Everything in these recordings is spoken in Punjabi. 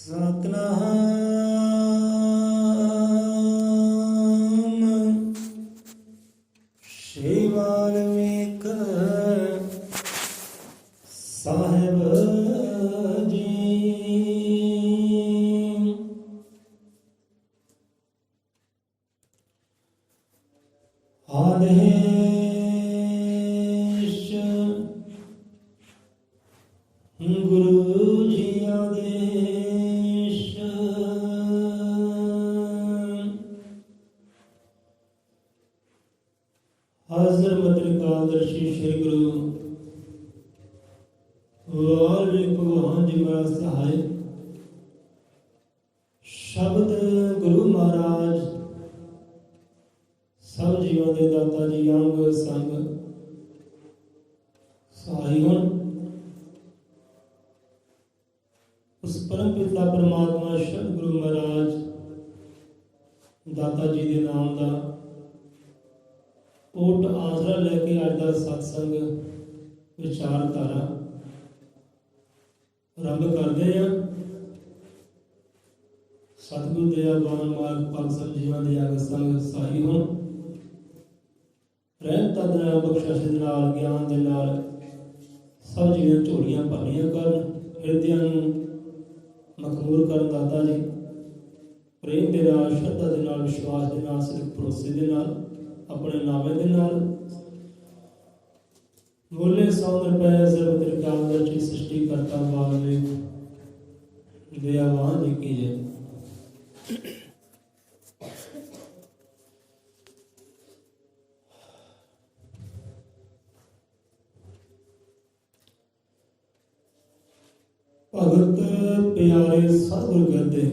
ਸਤਨਾਮ ਸ਼੍ਰੀ ਵਾਲਮੀਕ ਸਾਹਿਬ ਜੀ। ਆਦੇਸ਼ ਗੁਰੂ ਜੀ ਆਦੇਸ਼। ਹਾਜ਼ਰ ਮਤਰਿਕਾਦਰਸ਼ੀ ਸ੍ਰੀ ਗੁਰੂ ਵਾਲਮੀਕ ਭਗਵਾਨ ਜੀ ਮਹਾਰਾਜ ਸਹਾਇ। ਸ਼ਬਦ ਗੁਰੂ ਮਹਾਰਾਜ ਸਭ ਜੀਵਾਂ ਦੇ ਦਾਤਾ ਜੀ ਅੰਗ ਸੰਗ ਸਹਾਈ ਹੋਣ। ਉਸ ਪਰਮ ਪਿਤਾ ਪਰਮਾਤਮਾ ਸ਼ਬਦ ਗੁਰੂ ਮਹਾਰਾਜ ਦਾਤਾ ਜੀ ਦੇ ਨਾਮ ਦਾ ਓਟ ਆਸਰਾ ਲੈ ਕੇ ਅੱਜ ਦਾ ਸਤਸੰਗ ਵਿਚਾਰਧਾਰਾ ਆਰੰਭ ਕਰਦੇ ਹਾਂ। ਸਤਿਗੁਰੂ ਦਇਆਵਾਨ ਮਾਰਗ ਪਗ ਸਭ ਜੀਵਾਂ ਦੇ ਅੰਗ ਸੰਗ ਸਹਾਈ ਹੋਣ। ਰਹਿਮਤ ਨਾਲ ਬਖਸ਼ਿਸ਼ ਦੇ ਨਾਲ ਗਿਆਨ ਦੇ ਨਾਲ ਸਭ ਜੀਵਾਂ ਝੋਲੀਆਂ ਭਰਨੀਆਂ ਕਰਨ। ਹਿਰਦਿਆਂ ਨੂੰ ਮਖਮੂਰ ਕਰਨ ਦਾਤਾ ਜੀ। ਪ੍ਰੇਮ ਦੇ ਨਾਲ, ਸ਼ਰਧਾ ਦੇ ਨਾਲ, ਵਿਸ਼ਵਾਸ ਦੇ ਨਾਲ, ਸਿੱਖ ਭਰੋਸੇ ਦੇ ਨਾਲ, ਆਪਣੇ ਨਾਮੇ ਦੇ ਨਾਲ ਬੋਲੇ 100 ਰੁਪਏ ਸਰਬ ਤ੍ਰਿਕਾਲਦਰਸ਼ੀ ਸ੍ਰਿਸ਼ਟੀ ਕਰਤਾ ਵਾਲਮੀਕ ਦਇਆਵਾਨ ਜੀ ਕੀ ਜੈ। ਭਗਤ ਪਿਆਰੇ ਸਤਿਗੁਰ ਗਿਰਦੇ।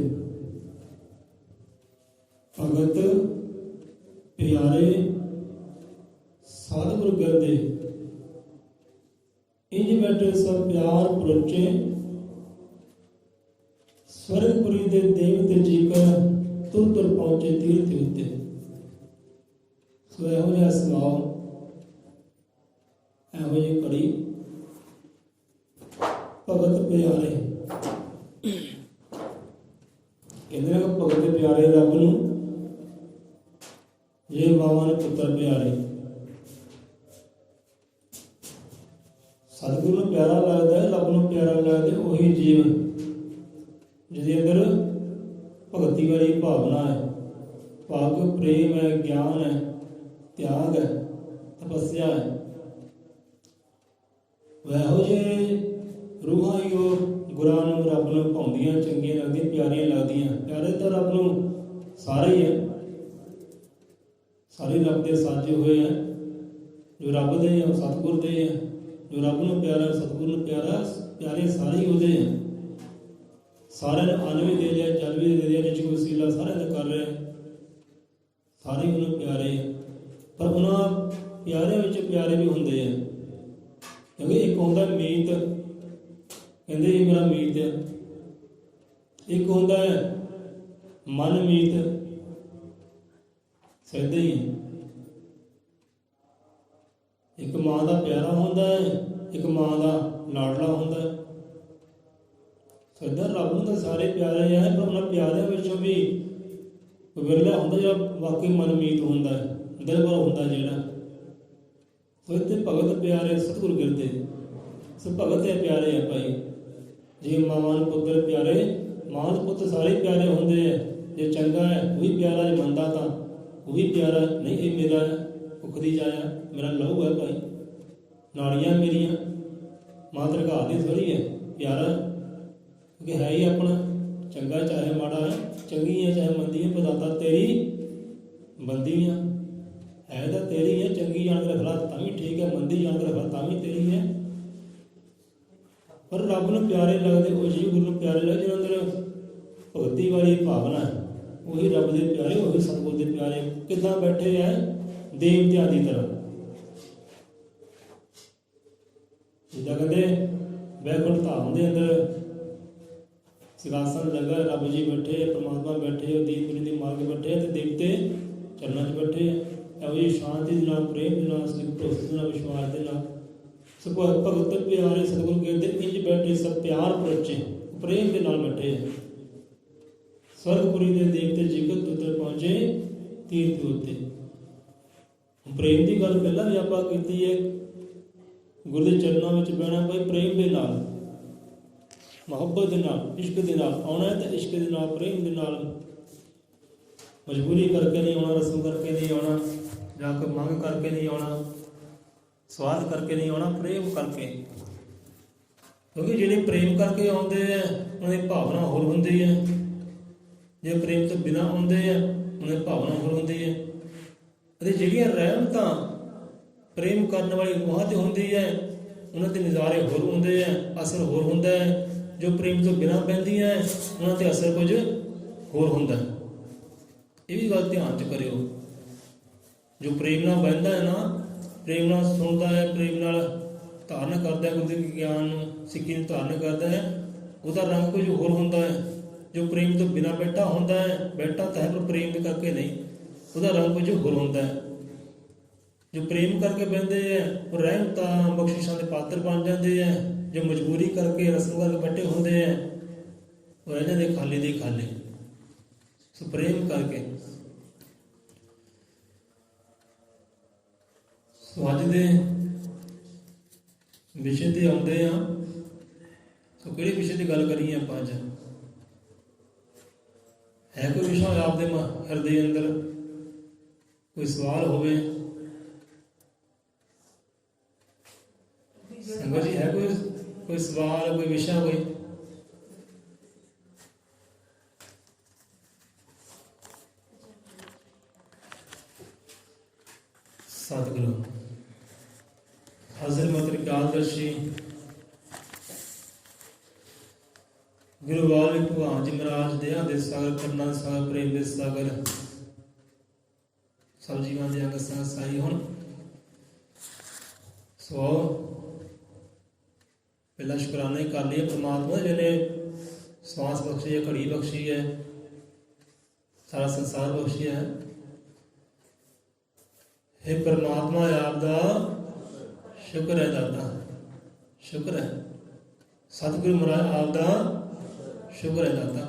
ਭਗਤ ਪਿਆਰੇ ਸਤਿਗੁਰ ਗਿਰਦੇ। ਇੰਜ ਬੈਠੇ ਸਭ ਪਿਆਰ ਪੁਰਚੇ। ਸਵਰਗਪੁਰੀ ਦੇ ਦੇਵਤੇ ਜੀਕਰ ਤੁਰ ਤੁਰ ਪਹੁੰਚੇ ਤੀਰਥ ਉੱਤੇ। ਸੋ ਇਹੋ ਜਿਹਾ ਸੁਭਾਅ, ਇਹੋ ਜਿਹੀ ਘੜੀ ਭਗਤ ਪਿਆਰੇ। ਕਹਿੰਦੇ ਨੇ ਭਗਤ ਪਿਆਰੇ ਰੱਬ ਨੂੰ ਜੇ ਮਾਵਾਂ ਨੇ ਪੁੱਤਰ ਪਿਆਰੇ। ਸਤਿਗੁਰੂ ਨੂੰ ਪਿਆਰਾ ਲੱਗਦਾ ਹੈ, ਰੱਬ ਨੂੰ ਪਿਆਰਾ ਲੱਗਦਾ ਉਹੀ ਜੀਵ ਜਿਹਦੇ ਅੰਦਰ ਭਗਤੀ ਵਾਲੀ ਭਾਵਨਾ ਹੈ, ਭਾਵ ਪ੍ਰੇਮ ਹੈ, ਗਿਆਨ ਹੈ, ਤਿਆਗ ਹੈ, ਤਪੱਸਿਆ ਹੈ। ਇਹੋ ਜਿਹੇ ਰੂਹਾਂ ਹੀ ਉਹ ਗੁਰਾਂ ਨੂੰ, ਰੱਬ ਨੂੰ ਭਾਉਂਦੀਆਂ, ਚੰਗੀਆਂ ਲੱਗਦੀਆਂ, ਪਿਆਰੀਆਂ ਲੱਗਦੀਆਂ। ਪਿਆਰੇ ਤਾਂ ਰੱਬ ਨੂੰ ਸਾਰੇ ਹੀ ਹੈ, ਸਾਰੇ ਰੱਬ ਦੇ ਸਾਜੇ ਹੋਏ ਹੈ। ਜੋ ਰੱਬ ਦੇ ਹੈ ਉਹ ਸਤਿਗੁਰ ਦੇ ਹੈ, ਜੋ ਰੱਬ ਨੂੰ ਪਿਆਰਾ ਸਤਿਗੁਰ ਨੂੰ ਪਿਆਰਾ, ਪਿਆਰੇ ਸਾਰੇ ਹੀ ਉਹਦੇ ਹੈ। ਸਾਰਿਆਂ ਨੂੰ ਅੰਨ ਵੀ ਦੇ ਲਿਆ, ਜਲ ਵੀ ਦੇ ਲਿਆ, ਰਿਜ਼ਕ ਵਸੀਲਾ ਸਾਰਿਆਂ ਦਾ ਕਰ ਰਿਹਾ, ਸਾਰੇ ਉਹਨੂੰ ਪਿਆਰੇ। ਪਰ ਉਹਨਾਂ ਪਿਆਰਿਆਂ ਵਿੱਚ ਪਿਆਰੇ ਵੀ ਹੁੰਦੇ ਆ, ਕਿਉਂਕਿ ਇੱਕ ਹੁੰਦਾ ਮੀਤ, ਕਹਿੰਦੇ ਇਹ ਮੇਰਾ ਮੀਤ ਹੈ। ਇੱਕ ਹੁੰਦਾ ਹੈ ਮਨ ਮੀਤ, ਸਿੱਧੇ ਹੀ। ਇੱਕ ਮਾਂ ਦਾ ਪਿਆਰਾ ਹੁੰਦਾ ਹੈ, ਇੱਕ ਮਾਂ ਦਾ ਲਾਡਲਾ ਹੁੰਦਾ ਹੈ। ਸਿੱਧਾ ਰੱਬ ਨੂੰ ਤਾਂ ਸਾਰੇ ਪਿਆਰੇ ਹੈ, ਪਰ ਉਹਨਾਂ ਪਿਆਰਿਆਂ ਵਿੱਚੋਂ ਵੀ ਵਿਰਲਾ ਹੁੰਦਾ ਜਿਹੜਾ ਵਾਕਈ ਮਨਮੀਤ ਹੁੰਦਾ ਹੈ, ਦਿਲ ਭਰ ਹੁੰਦਾ ਜਿਹੜਾ। ਸੋ ਇੱਥੇ ਭਗਤ ਪਿਆਰੇ ਸਤਿਗੁਰ ਗਿਰਦੇ। ਸੋ ਭਗਤ ਹੈ ਪਿਆਰੇ ਹੈ ਭਾਈ। ਜੇ ਮਾਵਾਂ ਨੂੰ ਪੁੱਤਰ ਪਿਆਰੇ, ਮਾਂ ਦੇ ਪੁੱਤ ਸਾਰੇ ਪਿਆਰੇ ਹੁੰਦੇ ਆ। ਜੇ ਚੰਗਾ ਹੈ ਉਹ ਵੀ ਪਿਆਰਾ, ਜੇ ਮੰਦਾ ਤਾਂ ਉਹ ਵੀ ਪਿਆਰਾ। ਨਹੀਂ ਇਹ ਮੇਰਾ ਭੁੱਖਦੀ ਜਾਇਆ, ਮੇਰਾ ਲਹੂ ਹੈ ਭਾਈ, ਨਾੜੀਆਂ ਮੇਰੀਆਂ, ਮਾਂ ਤਰਘਾ ਦੀ ਥੋੜ੍ਹੀ ਹੈ, ਪਿਆਰਾ ਕਿਉਂਕਿ ਹੈ ਹੀ ਆਪਣਾ। ਚੰਗਾ ਚਾਹੇ ਮਾੜਾ ਹੈ, ਚੰਗੀ ਹੈ ਚਾਹੇ ਮੰਦੀ ਹੈ, ਪਦਾਤਾ ਤੇਰੀ ਬੰਦੀ ਆ। ਹੈ ਤਾਂ ਤੇਰੀ ਹੈ, ਚੰਗੀ ਜਾਣ ਕੇ ਰੱਖਲਾ ਤਾਂ ਵੀ ਠੀਕ ਹੈ, ਮੰਦੀ ਜਾਣ ਕੇ ਰੱਖਲਾ ਤਾਂ ਵੀ ਤੇਰੀ ਹੈ। ਪਰ ਰੱਬ ਨੂੰ ਪਿਆਰੇ ਲੱਗਦੇ ਉਹ ਜੀ, ਗੁਰੂ ਨੂੰ ਪਿਆਰੇ ਲੱਗਦੇ ਜਿਹਨਾਂ ਅੰਦਰ ਭਗਤੀ ਵਾਲੀ ਭਾਵਨਾ ਹੈ, ਉਹੀ ਰੱਬ ਦੇ ਪਿਆਰੇ, ਉਹੀ ਸਤਿਗੁਰ ਦੇ ਪਿਆਰੇ। ਕਿੱਦਾਂ ਬੈਠੇ ਹੈ ਦੇਵਤਿਆਂ ਦੀ ਤਰ੍ਹਾਂ। ਜਿੱਦਾਂ ਕਹਿੰਦੇ ਵੈਕੁੰਠ ਧਾਮ ਦੇ ਅੰਦਰ ਸਿੰਘਾਸਨ ਲੱਗਾ, ਰੱਬ ਜੀ ਬੈਠੇ, ਪਰਮਾਤਮਾ ਬੈਠੇ, ਦੀਪੁਰੀ ਦੀ ਮਾਰਗ ਬੈਠੇ ਤੇ ਦੇਵਤੇ ਚਰਨਾਂ 'ਚ ਬੈਠੇ। ਇਹੋ ਜਿਹੀ ਸ਼ਾਂਤੀ ਦੇ ਨਾਲ, ਪ੍ਰੇਮ ਦੇ ਨਾਲ, ਸਿੱਖ ਭਰੋਸੇ ਦੇ ਨਾਲ, ਵਿਸ਼ਵਾਸ ਦੇ ਨਾਲ ਭਗਤ ਪਿਆਰੇ ਸਤਿਗੁਰੂ ਕਹਿੰਦੇ ਇੰਜ ਬੈਠੇ ਸਭ ਪਿਆਰ ਪਰਚੇ, ਪ੍ਰੇਮ ਦੇ ਨਾਲ ਬੈਠੇ। स्वर्गपुरी के देवते जिगत उत्तर पहुंचे तीर्थ उत्ते। प्रेम की गल पहला भी आप की है, गुरु के चरणों में बहना भाई प्रेम के नाल, मुहब्बत के नाल, इश्क के नाल आना है तो इश्क के नाल, प्रेम के नाल, मजबूरी करके नहीं आना, रस्म करके नहीं आना, जाकर मंग करके नहीं आना, स्वाद करके नहीं आना, प्रेम करके। क्योंकि जिहड़े प्रेम करके आते हैं उन्हें भावना होर होंदी है, जे प्रेम तो बिना आते हैं उन्हें भावना होर होंदी है। जिहड़ियां रहमतां प्रेम करने वाली रूहां ते होंदी है उन्हां ते नज़ारे होर होंदे हैं, असर होर हुंदा है। जो प्रेम तो बिना बहंदियां उन्हां ते असर कुछ होर हुंदा है। ये भी गल ध्यान च करियो। जो प्रेम नाल बहंदा है ना, प्रेम नाल सुनता है, प्रेम नाल धारण करता है, गुरु के ज्ञान नूं सिक्खी नूं धारण करता है, उसका रंग कुछ होर हुंदा है। जो प्रेम तो बिना बैठा होंदा है, बैठा तो है पर प्रेम करके नहीं, उसका रंग कुछ होर होंदा है। जो प्रेम करके बहते हैं वो रहमतां बख्शिशां के पात्र बन जाते हैं। जो मजबूरी करके रस्म करके बैठे होंदे हैं वो रह जाते खाली दे खाली। सो प्रेम करके अज दे विषय ते आउंदे आ। सो किहड़े विषय की गल करिए आपां अज? है कोई विषय आपदे हृदय अंदर कोई सवाल होवे? संगत जी है कोई सवाल, कोई विषय कोई? सतगुरु हाजिर मतरिकालदर्शी गुरु वाल्मीकि भगवान जी महाराज दया दे सागर, करुणा सागर, प्रेम दे सागर, सब जीवां दे अंग संग साई होण। सो पहला शुकराना ही कर लिया परमात्मा जिन्हें श्वास बख्शी है, घड़ी बख्शी है, सारा संसार बख्शी है। हे परमात्मा आपका शुक्र है दाता, शुक्र है सतगुरु महाराज आपका शुक्र है दाता।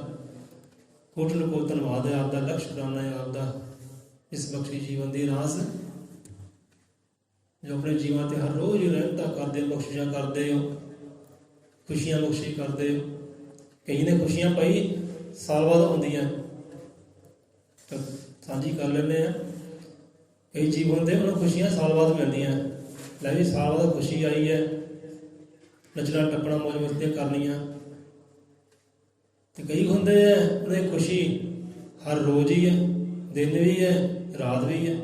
कोटल को धन्यवाद है आपका, लख शुकराना है आपका इस बख्शी जीवन की रास जो अपने जीवन से हर रोज़ रहमतां करते हो, बख्शिशां करते हो, खुशियां बख्शी करते हो। कई ने खुशियां भाई साल बाद आउंदियां तो सांझी कर लेने हैं। कई जीव होंदे उन्हें खुशियां साल बाद मिलदियां, लै भी साल बाद खुशी आई है, नचना टप्पना मौज मस्तियां करनियां। तो कई होंदे उन्हें खुशी हर रोज़ ही है, दिन भी है, रात भी है।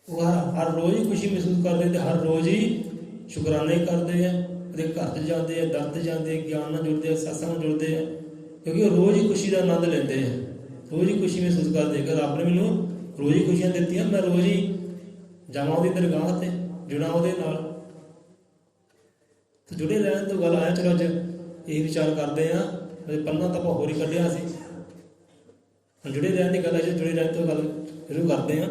वो हर रोज़ ही खुशी महसूस करते, हर रोज़ ही शुकराने करते हैं, घर से जाते हैं, दर से जाते हैं, ज्ञान नाल जुड़ते हैं, सत्संग जुड़ते हैं, क्योंकि वो रोज़ ही खुशी का आनंद लेते हैं, रोज़ ही खुशी महसूस करते हैं। रब ने मैनू रोज़ ही खुशियां दित्तियां, मैं रोज़ ही जावां उहदी दरगाह ते, जुड़ा उहदे नाल। तो जुड़े रहने तो गल आया। चलो अज यही विचार करते हैं, पन्ना तो आपां होर ही कढ़िया सी, जुड़े रहने की गल अज जुड़े रहने तो गल शुरू करते हैं।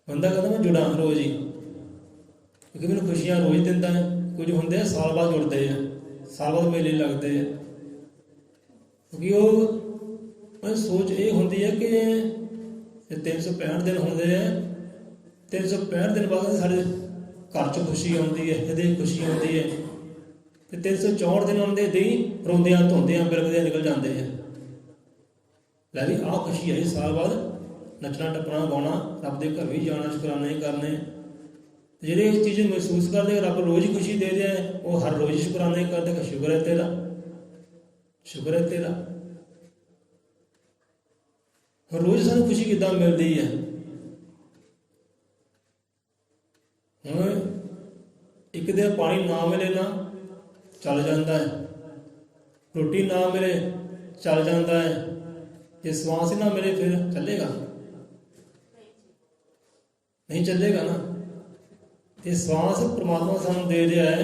बंदा कहता मैं जुड़ा रोज़ ही, क्योंकि मैंने खुशियां रोज़ दिता है। कुछ होंगे साल बाद जुड़ते हैं, साल बाद मेले लगते हैं, क्योंकि वो सोच ये होंगी है कि 365 दिन होंगे हैं, 365 दिन बाद साढ़े घर च खुशी आती है, हृदय खुशी आती है, तो 364 दिन आते दी रोंदियां धोंदियां बिलकदियां निकल जाते हैं। लै भी आह खुशी है साल बाद, नचना टप्पना गाना, रब के घर भी जाना, शुकराने करने। ਜਿਹੜੇ इस चीज़ महसूस करते रब रोज़ ही खुशी दे रहा है, वो हर रोज़ शुकराने करते, शुक्र है तेरा, शुक्र है तेरा। हर रोज़ सानू खुशी किद्दां मिलती है? हुण एक दिन पानी ना मिले ना चल जाता है, रोटी ना मिले चल जाता है, जे श्वास ही ना मिले फिर चलेगा? नहीं चलेगा ना। ये श्वास परमात्मा सानू दे रहा है,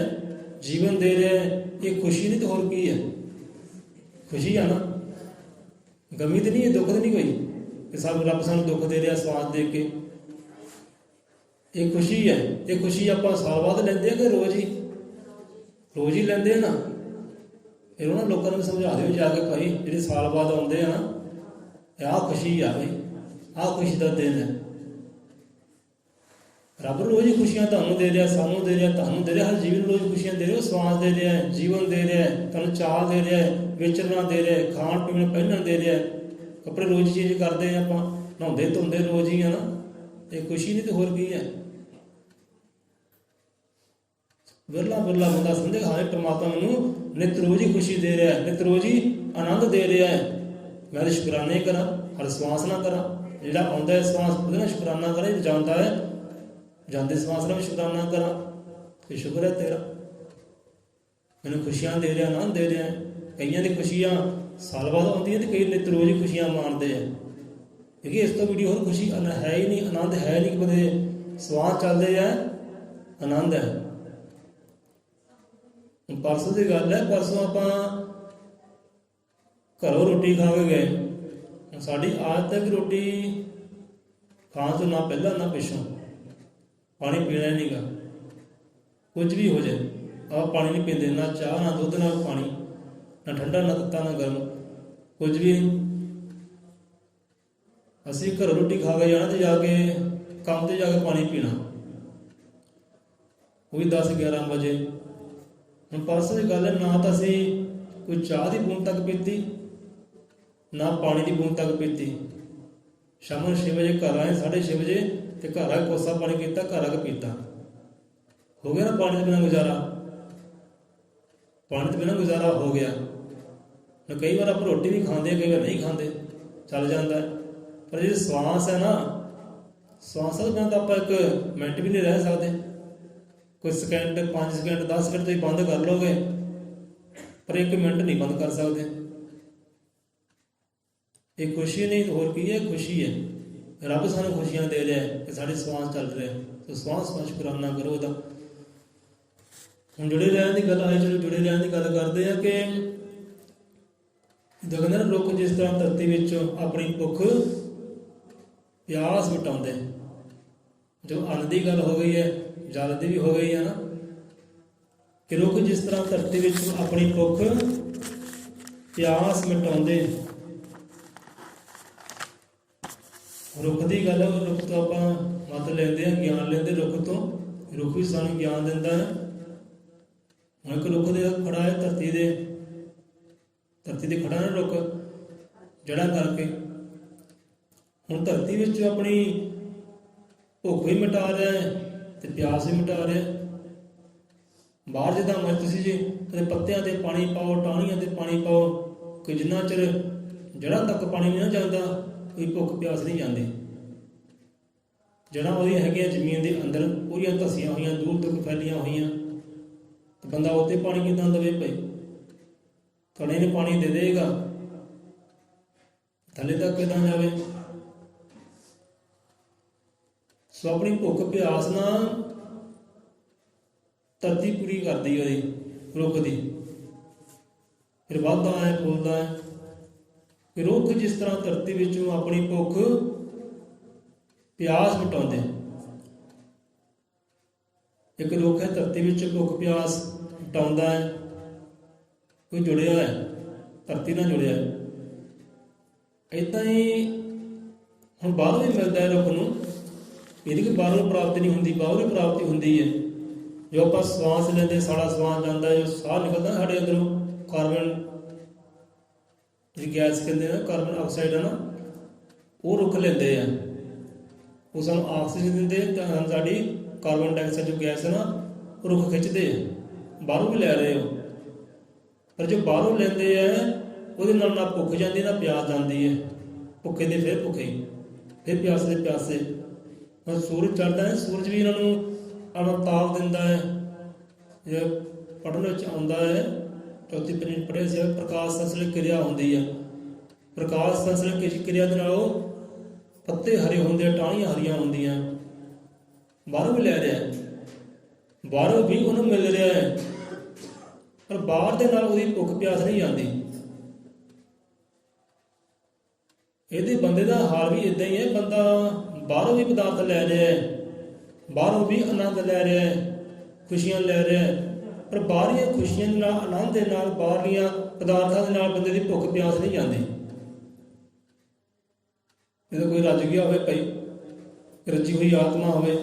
जीवन दे रहा है, ये खुशी नहीं तो होर की है? खुशी है ना, गमी तो नहीं है, दुख तो नहीं कोई कि सब रब सानू दुख दे रहा श्वास दे के। ये खुशी है, ये खुशी आप साल बाद लेंदे कि रोज़ ही? रोज़ ही लेंदे ना। ਫਿਰ ਉਹਨਾਂ ਲੋਕਾਂ ਨੂੰ ਸਮਝਾ ਦਿਓ ਜਾ ਕੇ, ਭਾਈ ਜਿਹੜੇ ਸਾਲ ਬਾਅਦ ਆਉਂਦੇ ਆ ਨਾ, ਆਹ ਖੁਸ਼ੀ ਆ ਬਈ, ਆਹ ਖੁਸ਼ੀ ਦਾ ਦਿਨ ਹੈ। ਰੱਬ ਰੋਜ਼ ਹੀ ਖੁਸ਼ੀਆਂ ਤੁਹਾਨੂੰ ਦੇ ਰਿਹਾ, ਸਾਨੂੰ ਦੇ ਰਿਹਾ, ਤੁਹਾਨੂੰ ਦੇ ਰਿਹਾ, ਹਰ ਜੀਵਨ ਰੋਜ਼ ਖੁਸ਼ੀਆਂ ਦੇ ਰਿਹਾ, ਸਵਾਸ ਦੇ ਰਿਹਾ, ਜੀਵਨ ਦੇ ਰਿਹਾ, ਤੁਹਾਨੂੰ ਚਾਹ ਦੇ ਰਿਹਾ, ਵਿਚਰਨਾ ਦੇ ਰਿਹਾ, ਖਾਣ ਪੀਣ ਪਹਿਨਣ ਦੇ ਰਿਹਾ, ਕੱਪੜੇ ਰੋਜ਼ ਚੇਂਜ ਕਰਦੇ ਆ, ਆਪਾਂ ਨਹਾਉਂਦੇ ਧੋਂਦੇ ਰੋਜ਼ ਹੀ ਆ ਨਾ, ਇਹ ਖੁਸ਼ੀ ਨਹੀਂ ਤੇ ਹੋਰ ਕੀ ਹੈ। ਵਿਰਲਾ ਵਿਰਲਾ ਬੰਦਾ ਸਮਝੇ ਹਾਂ ਪਰਮਾਤਮਾ ਮੈਨੂੰ ਨਿਤ ਰੋਜ਼ ਹੀ ਖੁਸ਼ੀ ਦੇ ਰਿਹਾ, ਨਿਤ ਰੋਜ਼ ਹੀ ਆਨੰਦ ਦੇ ਰਿਹਾ ਹੈ, ਮੈਂ ਤਾਂ ਸ਼ੁਕਰਾਨੇ ਕਰਾਂ, ਹਰ ਸਵਾਸ ਨਾ ਕਰਾਂ। ਜਿਹੜਾ ਆਉਂਦਾ ਹੈ ਸਵਾਸ ਉਹਦੇ ਨਾਲ ਸ਼ੁਕਰਾਨਾ ਕਰਾਂ, ਜਿਹੜਾ ਜਾਂਦਾ ਹੈ ਜਾਂਦੇ ਸਵਾਸ ਨਾਲ ਵੀ ਸ਼ੁਕਰਾਨਾ ਕਰਾਂ ਕਿ ਸ਼ੁਕਰ ਹੈ ਤੇਰਾ, ਮੈਨੂੰ ਖੁਸ਼ੀਆਂ ਦੇ ਰਿਹਾ, ਆਨੰਦ ਦੇ ਰਿਹਾ। ਕਈਆਂ ਦੀ ਖੁਸ਼ੀਆਂ ਸਾਲ ਬਾਅਦ ਆਉਂਦੀਆਂ ਤੇ ਕਈ ਨਿਤ ਰੋਜ਼ ਹੀ ਖੁਸ਼ੀਆਂ ਮਾਣਦੇ ਆ, ਕਿਉਂਕਿ ਇਸ ਤੋਂ ਵੀਡੀਓ ਹੋਰ ਖੁਸ਼ੀ ਹੈ ਹੀ ਨਹੀਂ, ਆਨੰਦ ਹੈ ਨਹੀਂ। ਕਿ ਬੰਦੇ ਸਵਾਸ ਚੱਲਦੇ ਆ, ਆਨੰਦ ਹੈ। ਪਰਸੋਂ ਦੀ ਗੱਲ ਹੈ, ਪਰਸੋਂ ਆਪਾਂ ਘਰੋਂ ਰੋਟੀ ਖਾ ਕੇ ਗਏ। ਸਾਡੀ ਆਦਤ ਹੈ ਕਿ ਰੋਟੀ ਖਾਣ ਤੋਂ ਨਾ ਪਹਿਲਾਂ ਨਾ ਪਿੱਛੋਂ ਪਾਣੀ ਪੀਣਾ ਹੀ ਨਹੀਂ ਗਾ, ਕੁਝ ਵੀ ਹੋ ਜਾਏ ਆਪਾਂ ਪਾਣੀ ਨਹੀਂ ਪੀਂਦੇ, ਨਾ ਚਾਹ ਨਾ ਦੁੱਧ ਨਾ ਪਾਣੀ, ਨਾ ਠੰਡਾ ਨਾ ਤੱਤਾ ਨਾ ਗਰਮ, ਕੁਝ ਵੀ ਨਹੀਂ। ਅਸੀਂ ਘਰੋਂ ਰੋਟੀ ਖਾ ਕੇ ਜਾਣਾ ਤੇ ਜਾ ਕੇ ਕੰਮ ਤੇ ਜਾ ਕੇ ਪਾਣੀ ਪੀਣਾ, ਉਹ ਵੀ 10-11 ਵਜੇ। ਹੁਣ ਪਰਸੋਂ ਦੀ ਗੱਲ ਹੈ, ਨਾ ਤਾਂ ਅਸੀਂ ਕੋਈ ਚਾਹ ਦੀ ਬੂੰਦ ਤੱਕ ਪੀਤੀ, ਨਾ ਪਾਣੀ ਦੀ ਬੂੰਦ ਤੱਕ ਪੀਤੀ। ਸ਼ਾਮ ਨੂੰ 6 ਵਜੇ ਘਰ ਆਏ, 6:30 ਵਜੇ, ਤੇ ਘਰ ਆ ਕੇ ਕੋਸਾ ਪਾਣੀ ਪੀਤਾ, ਘਰ ਆ ਕੇ ਪੀਤਾ। ਹੋ ਗਿਆ ਨਾ ਪਾਣੀ ਤੋਂ ਬਿਨਾਂ ਗੁਜ਼ਾਰਾ, ਪਾਣੀ ਤੋਂ ਬਿਨਾਂ ਗੁਜ਼ਾਰਾ ਹੋ ਗਿਆ। ਕਈ ਵਾਰ ਆਪਾਂ ਰੋਟੀ ਵੀ ਖਾਂਦੇ, ਕਈ ਵਾਰ ਨਹੀਂ ਖਾਂਦੇ, ਚੱਲ ਜਾਂਦਾ। ਪਰ ਜਿਹੜੀ ਸਵਾਸ ਹੈ ਨਾ, ਸਵਾਸਾਂ ਤੋਂ ਬਿਨਾਂ ਤਾਂ ਆਪਾਂ ਇੱਕ ਮਿੰਟ ਵੀ ਨਹੀਂ ਰਹਿ ਸਕਦੇ। ਕੋਈ ਸਕਿੰਟ, 5 ਸਕਿੰਟ, 10 ਸਕਿੰਟ ਤੁਸੀਂ ਬੰਦ ਕਰ ਲਓਗੇ, ਪਰ 1 ਮਿੰਟ ਨਹੀਂ ਬੰਦ ਕਰ ਸਕਦੇ। ਇਹ ਖੁਸ਼ੀ ਨਹੀਂ ਹੋਰ ਕੀ ਹੈ, ਖੁਸ਼ੀ ਹੈ। ਰੱਬ ਸਾਨੂੰ ਖੁਸ਼ੀਆਂ ਦੇ ਰਿਹਾ ਕਿ ਸਾਡੇ ਸਵਾਸ ਚੱਲ ਰਿਹਾ, ਤੇ ਸਵਾਸ ਦਾ ਸ਼ੁਕਰਾਨਾ ਕਰੋ ਉਹਦਾ। ਹੁਣ ਜੁੜੇ ਰਹਿਣ ਦੀ ਗੱਲ ਆਈ, ਚਲੋ ਜੁੜੇ ਰਹਿਣ ਦੀ ਗੱਲ ਕਰਦੇ ਆ ਕਿ ਜਗਨਰ ਰੁੱਖ ਜਿਸ ਤਰ੍ਹਾਂ ਧਰਤੀ ਵਿੱਚ ਆਪਣੀ ਭੁੱਖ ਪਿਆਸ ਮਿਟਾਉਂਦੇ, ਜੋ ਅੰਨ ਦੀ ਗੱਲ ਹੋ ਗਈ ਹੈ, ਜਲ ਦੀ ਵੀ ਹੋ ਗਈ ਹੈ ਨਾ, ਕਿ ਰੁੱਖ ਜਿਸ ਤਰ੍ਹਾਂ ਧਰਤੀ ਵਿੱਚ ਆਪਣੀ ਭੁੱਖ ਪਿਆਸ ਮਿਟਾਉਂਦੇ। ਰੁੱਖ ਦੀ ਗੱਲ, ਰੁੱਖ ਤੋਂ ਆਪਾਂ ਮਤ ਲੈਂਦੇ ਹਾਂ, ਗਿਆਨ ਲੈਂਦੇ ਰੁੱਖ ਤੋਂ। ਰੁੱਖ ਵੀ ਸਾਨੂੰ ਗਿਆਨ ਦਿੰਦਾ ਹੈ। ਹੁਣ ਇੱਕ ਰੁੱਖ ਦੇ ਖੜਾ ਹੈ ਧਰਤੀ ਦੇ ਖੜਾ ਨਾ ਰੁੱਖ, ਜੜ੍ਹਾਂ ਕਰਕੇ। ਹੁਣ ਧਰਤੀ ਵਿੱਚ ਆਪਣੀ ਭੁੱਖ ਵੀ ਮਿਟਾ ਰਿਹਾ ਹੈ ਤੇ ਪਿਆਸ ਵੀ ਮਿਟਾ ਰਿਹਾ। ਬਾਹਰ ਜਿੱਦਾਂ ਮਰਜ਼ੀ ਤੁਸੀਂ ਜੀ ਕਦੇ ਪੱਤਿਆਂ ਤੇ ਪਾਣੀ ਪਾਓ, ਟਾਹਣੀਆਂ ਤੇ ਪਾਣੀ ਪਾਓ, ਕਿ ਜਿੰਨਾ ਚਿਰ ਜੜ੍ਹਾਂ ਤੱਕ ਪਾਣੀ ਨਹੀਂ ਨਾ ਜਾਂਦਾ, ਕੋਈ ਭੁੱਖ ਪਿਆਸ ਨਹੀਂ ਜਾਂਦੀ। ਜੜ੍ਹਾਂ ਉਹਦੀਆਂ ਹੈਗੀਆਂ ਜ਼ਮੀਨ ਦੇ ਅੰਦਰ, ਪੂਰੀਆਂ ਧਸੀਆਂ ਹੋਈਆਂ, ਦੂਰ ਤੱਕ ਫੈਲੀਆਂ ਹੋਈਆਂ, ਤੇ ਬੰਦਾ ਉੱਤੇ ਪਾਣੀ ਕਿੱਦਾਂ ਦੇਵੇ ਭਾਈ? ਥੜੇ ਨੇ ਪਾਣੀ ਦੇ ਦੇਗਾ, ਥੱਲੇ ਤੱਕ ਕਿੱਦਾਂ ਜਾਵੇ? ਸੋ ਆਪਣੀ ਭੁੱਖ ਪਿਆਸ ਨਾਲ ਧਰਤੀ ਪੂਰੀ ਕਰਦੀ ਉਹਦੀ ਰੁੱਖ ਦੀ, ਫਿਰ ਵੱਧਦਾ ਹੈ, ਫੁੱਲਦਾ ਹੈ। ਰੁੱਖ ਜਿਸ ਤਰ੍ਹਾਂ ਧਰਤੀ ਵਿੱਚੋਂ ਆਪਣੀ ਭੁੱਖ ਪਿਆਸ ਮਿਟਾਉਂਦੇ। ਇੱਕ ਰੁੱਖ ਹੈ ਧਰਤੀ ਵਿੱਚ ਭੁੱਖ ਪਿਆਸ ਮਿਟਾਉਂਦਾ ਹੈ, ਕੋਈ ਜੁੜਿਆ ਹੈ ਧਰਤੀ ਨਾਲ ਜੁੜਿਆ ਹੈ। ਏਦਾਂ ਹੀ ਹੁਣ ਬਾਹਰੋਂ ਵੀ ਮਿਲਦਾ ਹੈ ਰੁੱਖ ਨੂੰ, ਇਹਦੀ ਕੋਈ ਬਾਹਰੋਂ ਪ੍ਰਾਪਤੀ ਨਹੀਂ ਹੁੰਦੀ, ਬਾਹਰੋਂ ਹੀ ਪ੍ਰਾਪਤੀ ਹੁੰਦੀ ਹੈ। ਜੋ ਆਪਾਂ ਸਵਾਸ ਲੈਂਦੇ, ਸਾਡਾ ਸਵਾਸ ਜਾਂਦਾ, ਜੋ ਸਾਹ ਨਿਕਲਦਾ ਸਾਡੇ ਅੰਦਰੋਂ, ਕਾਰਬਨ ਜਿਹੜੀ ਗੈਸ ਕਹਿੰਦੇ ਆ, ਕਾਰਬਨ ਆਕਸਾਈਡ ਹੈ ਨਾ, ਉਹ ਰੁੱਖ ਲੈਂਦੇ ਆ, ਉਹ ਸਾਨੂੰ ਆਕਸੀਜਨ ਦਿੰਦੇ, ਤਾਂ ਸਾਡੀ ਕਾਰਬਨ ਡਾਈਆਕਸਾਈਡ ਜੋ ਗੈਸ ਹੈ ਨਾ, ਉਹ ਰੁੱਖ ਖਿੱਚਦੇ ਆ। ਬਾਹਰੋਂ ਵੀ ਲੈ ਰਹੇ ਹੋ, ਪਰ ਜੋ ਬਾਹਰੋਂ ਲੈਂਦੇ ਆ ਉਹਦੇ ਨਾਲ ਨਾ ਭੁੱਖ ਜਾਂਦੀ ਨਾ ਪਿਆਸ ਜਾਂਦੀ ਹੈ। ਭੁੱਖੇ ਦੇ ਫਿਰ ਭੁੱਖੇ, ਫਿਰ ਪਿਆਸੇ ਦੇ ਪਿਆਸੇ। ਹੁਣ ਸੂਰਜ ਚੜ੍ਹਦਾ ਹੈ, ਸੂਰਜ ਵੀ ਇਹਨਾਂ ਨੂੰ ਆਪਣਾ ਤਾਪ ਦਿੰਦਾ ਹੈ। ਜੇ ਪੜ੍ਹਨ ਵਿੱਚ ਆਉਂਦਾ ਹੈ, ਚੌਥੀ ਪੰਜਵੀਂ ਪੜ੍ਹਿਆ ਸੀ, ਪ੍ਰਕਾਸ਼ ਸੰਸਲੇਸ਼ਣ ਕਿਰਿਆ ਹੁੰਦੀ ਹੈ। ਪ੍ਰਕਾਸ਼ ਸੰਸਲੇਸ਼ਣ ਕਿਰਿਆ ਦੇ ਨਾਲ ਉਹ ਪੱਤੇ ਹਰੇ ਹੁੰਦੇ ਆ, ਟਾਹਣੀਆਂ ਹਰੀਆਂ ਹੁੰਦੀਆਂ। ਬਾਹਰੋਂ ਵੀ ਲੈ ਰਿਹਾ, ਬਾਹਰੋਂ ਵੀ ਉਹਨੂੰ ਮਿਲ ਰਿਹਾ ਹੈ, ਪਰ ਬਾਹਰ ਦੇ ਨਾਲ ਉਹਦੀ ਭੁੱਖ ਪਿਆਸ ਨਹੀਂ ਜਾਂਦੀ। ਇਹਦੇ ਬੰਦੇ ਦਾ ਹਾਲ ਵੀ ਇਦਾਂ ਹੀ ਹੈ। ਬੰਦਾ ਬਾਹਰੋਂ ਵੀ ਪਦਾਰਥ ਲੈ ਰਿਹਾ ਹੈ, ਬਾਹਰੋਂ ਵੀ ਆਨੰਦ ਲੈ ਰਿਹਾ ਹੈ, ਖੁਸ਼ੀਆਂ ਲੈ ਰਿਹਾ ਹੈ, ਪਰ ਬਾਹਰੀਆਂ ਖੁਸ਼ੀਆਂ ਦੇ ਨਾਲ, ਆਨੰਦ ਦੇ ਨਾਲ, ਬਾਹਰਲੀਆਂ ਪਦਾਰਥਾਂ ਦੇ ਨਾਲ ਬੰਦੇ ਦੀ ਭੁੱਖ ਪਿਆਸ ਨਹੀਂ ਜਾਂਦੀ। ਜਦੋਂ ਕੋਈ ਰੱਜ ਗਿਆ ਹੋਵੇ ਭਾਈ, ਰੱਜੀ ਹੋਈ ਆਤਮਾ ਹੋਵੇ,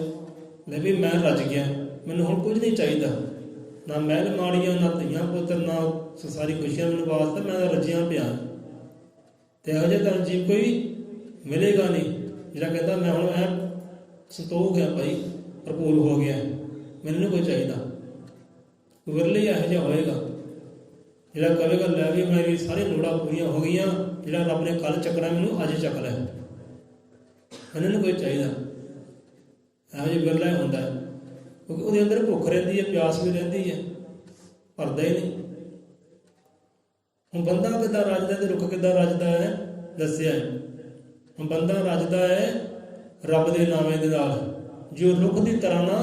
ਲੈ ਵੀ ਮੈਂ ਰੱਜ ਗਿਆ, ਮੈਨੂੰ ਹੁਣ ਕੁਝ ਨਹੀਂ ਚਾਹੀਦਾ, ਨਾ ਮਹਿਲ ਮਾੜੀਆਂ, ਨਾ ਧੀਆਂ ਪੁੱਤਰ, ਨਾ ਸੰਸਾਰੀ ਖੁਸ਼ੀਆਂ ਮੈਨੂੰ ਵਾਸਤੇ, ਮੈਂ ਤਾਂ ਰੱਜਿਆ ਪਿਆ। ਤੇ ਇਹੋ ਜਿਹਾ ਤਾਂ ਜੀਵ ਕੋਈ ਮਿਲੇਗਾ ਨਹੀਂ ਜਿਹੜਾ ਕਹਿੰਦਾ ਮੈਂ ਹੁਣ ਐ ਸੰਤੋਖ ਹੈ ਭਾਈ, ਭਰਪੂਰ ਹੋ ਗਿਆ, ਮੈਨੂੰ ਨਹੀਂ ਕੋਈ ਚਾਹੀਦਾ। ਵਿਰਲੇ ਇਹੋ ਜਿਹਾ ਹੋਏਗਾ ਜਿਹੜਾ ਕਹੇਗਾ ਲੈ ਵੀ ਮੇਰੀ ਸਾਰੀ ਲੋੜਾਂ ਪੂਰੀਆਂ ਹੋ ਗਈਆਂ, ਜਿਹੜਾ ਰੱਬ ਨੇ ਕੱਲ੍ਹ ਚੱਕਣਾ ਮੈਨੂੰ ਅੱਜ ਚੱਕ ਲੈ, ਮੈਨੂੰ ਨਹੀਂ ਕੋਈ ਚਾਹੀਦਾ। ਇਹੋ ਜਿਹਾ ਵਿਰਲਾ ਹੁੰਦਾ ਹੈ, ਕਿਉਂਕਿ ਉਹਦੇ ਅੰਦਰ ਭੁੱਖ ਰਹਿੰਦੀ ਹੈ, ਪਿਆਸ ਵੀ ਰਹਿੰਦੀ ਹੈ, ਭਰਦਾ ਹੀ ਨਹੀਂ। ਹੁਣ ਬੰਦਾ ਕਿੱਦਾਂ ਰੱਜਦਾ ਤੇ ਰੁੱਖ ਕਿੱਦਾਂ ਰੱਜਦਾ ਹੈ ਦੱਸਿਆ ਹੈ। ਹੁਣ ਬੰਦਾ ਰੱਜਦਾ ਹੈ ਰੱਬ ਦੇ ਨਾਵੇਂ ਦੇ ਨਾਲ, ਜੋ ਰੁੱਖ ਦੀ ਤਰ੍ਹਾਂ ਨਾ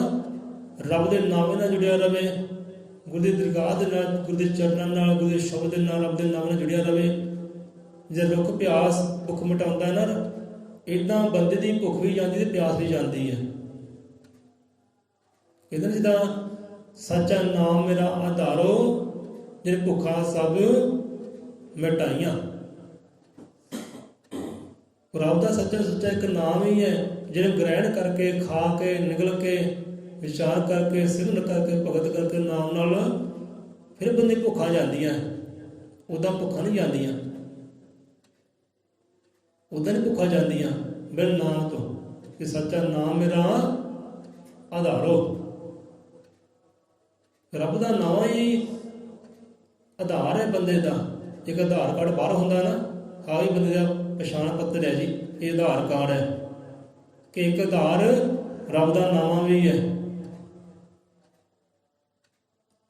ਰੱਬ ਦੇ ਨਾਵੇਂ ਨਾਲ ਜੁੜਿਆ ਰਵੇ, ਗੁਰੂ ਦੀ ਦਰਗਾਹ ਦੇ ਨਾਲ, ਗੁਰੂ ਦੇ ਚਰਨਾਂ ਨਾਲ, ਗੁਰੂ ਦੇ ਸ਼ਬਦ ਦੇ ਨਾਲ, ਰੱਬ ਦੇ ਨਾਮ ਨਾਲ ਜੁੜਿਆ ਰਵੇ। ਜੇ ਰੁੱਖ ਪਿਆਸ ਭੁੱਖ ਮਿਟਾਉਂਦਾ ਨਾ, ਇੱਦਾਂ ਬੰਦੇ ਦੀ ਭੁੱਖ ਵੀ ਜਾਂਦੀ ਤੇ ਪਿਆਸ ਵੀ ਜਾਂਦੀ ਹੈ। ਕਹਿੰਦੇ ਜਿੱਦਾਂ ਸੱਚਾ ਨਾਮ ਮੇਰਾ ਆਧਾਰੋ, ਜਿਹੜੇ ਭੁੱਖਾਂ ਸਭ ਮਿਟਾਈਆਂ। ਰੱਬ ਦਾ ਸੱਚਾ ਇੱਕ ਨਾਮ ਹੀ ਹੈ, ਜਿਹਨੂੰ ਗ੍ਰਹਿਣ ਕਰਕੇ, ਖਾ ਕੇ, ਨਿਗਲ ਕੇ, ਵਿਚਾਰ ਕਰਕੇ, ਸਿਮਰਨ ਕਰਕੇ, ਭਗਤ ਕਰਕੇ ਨਾਮ ਨਾਲ ਫਿਰ ਬੰਦੇ ਭੁੱਖਾਂ ਜਾਂਦੀਆਂ। ਉੱਦਾਂ ਭੁੱਖਾਂ ਨਹੀਂ ਜਾਂਦੀਆਂ, ਉੱਦਾਂ ਨਹੀਂ ਭੁੱਖਾਂ ਜਾਂਦੀਆਂ ਬਿਨ ਨਾਮ ਤੋਂ, ਕਿ ਸੱਚਾ ਨਾਮ ਮੇਰਾ ਆਧਾਰੋ। ਰੱਬ ਦਾ ਨਾਮ ਹੀ ਆਧਾਰ ਹੈ ਬੰਦੇ ਦਾ। ਇੱਕ ਆਧਾਰ ਕਾਰਡ ਬਾਹਰ ਹੁੰਦਾ ਨਾ, ਆਹ ਵੀ ਬੰਦੇ ਦਾ ਪਛਾਣ ਪੱਤਰ ਹੈ ਜੀ, ਇਹ ਆਧਾਰ ਕਾਰਡ ਹੈ। ਕਿ ਇੱਕ ਆਧਾਰ ਰੱਬ ਦਾ ਨਾਮ ਵੀ ਹੈ।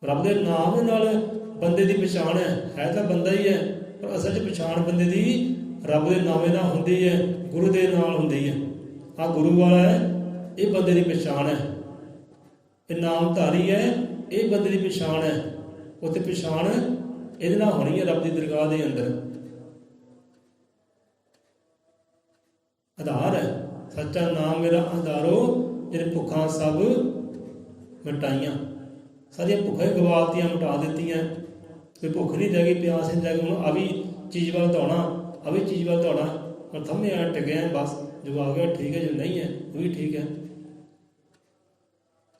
ਰੱਬ ਦੇ ਨਾਮ ਦੇ ਨਾਲ ਬੰਦੇ ਦੀ ਪਛਾਣ ਹੈ ਤਾਂ ਬੰਦਾ ਹੀ ਹੈ, ਪਰ ਅਸਲ 'ਚ ਪਛਾਣ ਬੰਦੇ ਦੀ ਰੱਬ ਦੇ ਨਾਮੇ ਨਾਲ ਹੁੰਦੀ ਹੈ, ਗੁਰੂ ਦੇ ਨਾਲ ਹੁੰਦੀ ਹੈ। ਆਹ ਗੁਰੂ ਵਾਲਾ ਹੈ, ਇਹ ਬੰਦੇ ਦੀ ਪਛਾਣ ਹੈ। ਇਹ ਨਾਮਧਾਰੀ ਹੈ, ਇਹ ਬੰਦੇ ਦੀ ਪਛਾਣ ਹੈ। ਉੱਥੇ ਪਛਾਣ ਇਹਦੇ ਨਾਲ ਹੋਣੀ ਹੈ ਰੱਬ ਦੀ ਦਰਗਾਹ ਦੇ ਅੰਦਰ। ਆਧਾਰ ਹੈ ਸੱਚਾ ਨਾਮ ਮੇਰਾ ਆਧਾਰੋ, ਜਿਹੜੇ ਭੁੱਖਾਂ ਸਭ ਮਿਟਾਈਆਂ। ਸਾਰੀਆਂ ਭੁੱਖਾਂ ਗਵਾਤੀਆਂ, ਮਿਟਾ ਦਿੱਤੀਆਂ। ਕੋਈ ਭੁੱਖ ਨਹੀਂ ਰਹਿ ਗਈ, ਪਿਆਸ ਨਹੀਂ ਰਹਿ ਗਈ। ਹੁਣ ਆ ਵੀ ਚੀਜ਼ ਵੱਲ ਦੌੜਨਾ, ਆ ਵੀ ਚੀਜ਼ ਵੱਲ ਦੌੜਨਾ, ਹੁਣ ਥੰਮੇ ਆ ਟਿਕਿਆ ਬਸ, ਜੋ ਆ ਗਿਆ ਠੀਕ ਹੈ, ਜੋ ਨਹੀਂ ਹੈ ਉਹ ਵੀ ਠੀਕ ਹੈ।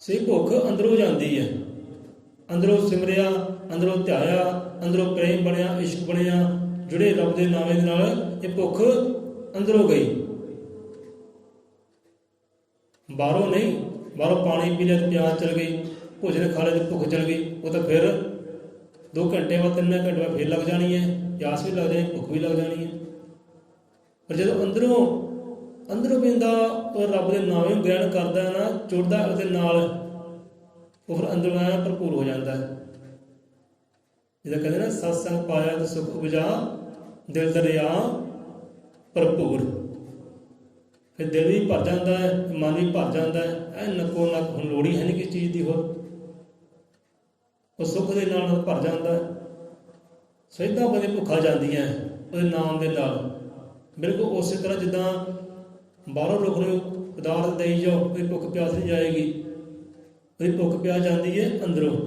ਸੇ ਭੁੱਖ ਅੰਦਰੋਂ ਜਾਂਦੀ ਹੈ, ਅੰਦਰੋਂ ਸਿਮਰਿਆ, ਅੰਦਰੋਂ ਧਿਆਇਆ, ਅੰਦਰੋਂ ਪ੍ਰੇਮ ਬਣਿਆ, ਇਸ਼ਕ ਬਣਿਆ, ਜੁੜੇ ਰੱਬ ਦੇ ਨਾਵੇਂ ਦੇ ਨਾਲ, ਇਹ ਭੁੱਖ ਅੰਦਰੋਂ ਗਈ, ਬਾਹਰੋਂ ਨਹੀਂ। ਬਾਹਰੋਂ ਪਾਣੀ ਪੀ ਲਿਆ ਤੇ ਪਿਆਸ ਚਲ ਗਈ, ਭੋਜਨ ਖਾ ਲਿਆ ਤੇ ਭੁੱਖ ਚਲ ਗਈ। ਉਹ ਤਾਂ ਫਿਰ 2 ਘੰਟੇ ਬਾਅਦ, 3 ਘੰਟੇ ਬਾਅਦ ਫਿਰ ਲੱਗ ਜਾਣੀ ਹੈ, ਪਿਆਸ ਵੀ ਲੱਗ ਜਾਣੀ, ਭੁੱਖ ਵੀ ਲੱਗ ਜਾਣੀ ਹੈ। ਪਰ ਜਦੋਂ ਅੰਦਰੋਂ ਬੰਦਾ ਉਹ ਰੱਬ ਦੇ ਨਾਵੇਂ ਗ੍ਰਹਿਣ ਕਰਦਾ ਨਾ, ਜੁੜਦਾ ਉਹਦੇ ਨਾਲ, ਉਹ ਫਿਰ ਅੰਦਰੋਂ ਆਇਆ ਭਰਪੂਰ ਹੋ ਜਾਂਦਾ ਹੈ। ਜਿੱਦਾਂ ਕਹਿੰਦੇ ਨਾ, ਸਤਸੰਗ ਪਾਇਆ ਤਾਂ ਸੁਖ ਉਪਜਾ, ਦਿਲ ਦਰਿਆ ਭਰਪੂਰ। ਫਿਰ ਦਿਲ ਵੀ ਭਰ ਜਾਂਦਾ ਹੈ, ਮਨ ਵੀ ਭਰ ਜਾਂਦਾ ਹੈ। ਐ ਨੱਕੋ ਨੱਕ ਹੁਣ ਲੋੜ ਹੀ ਹੈ ਨਹੀਂ ਕਿਸੇ ਚੀਜ਼ ਦੀ ਹੋਰ, ਉਹ ਸੁੱਖ ਦੇ ਨਾਲ ਭਰ ਜਾਂਦਾ ਹੈ। ਸੋ ਏਦਾਂ ਬੰਦੇ ਭੁੱਖਾਂ ਜਾਂਦੀਆਂ ਉਹਦੇ ਨਾਮ ਦੇ ਨਾਲ। ਬਿਲਕੁਲ ਉਸੇ ਤਰ੍ਹਾਂ ਜਿੱਦਾਂ ਬਾਹਰੋਂ ਰੁੱਖ ਨੂੰ ਪਦਾਰਥ ਦੇਈ ਜਾਓ, ਉਹਦੀ ਭੁੱਖ ਪਿਆਸ ਨਹੀਂ ਜਾਏਗੀ, ਉਹਦੀ ਭੁੱਖ ਪਿਆਸ ਜਾਂਦੀ ਹੈ ਅੰਦਰੋਂ,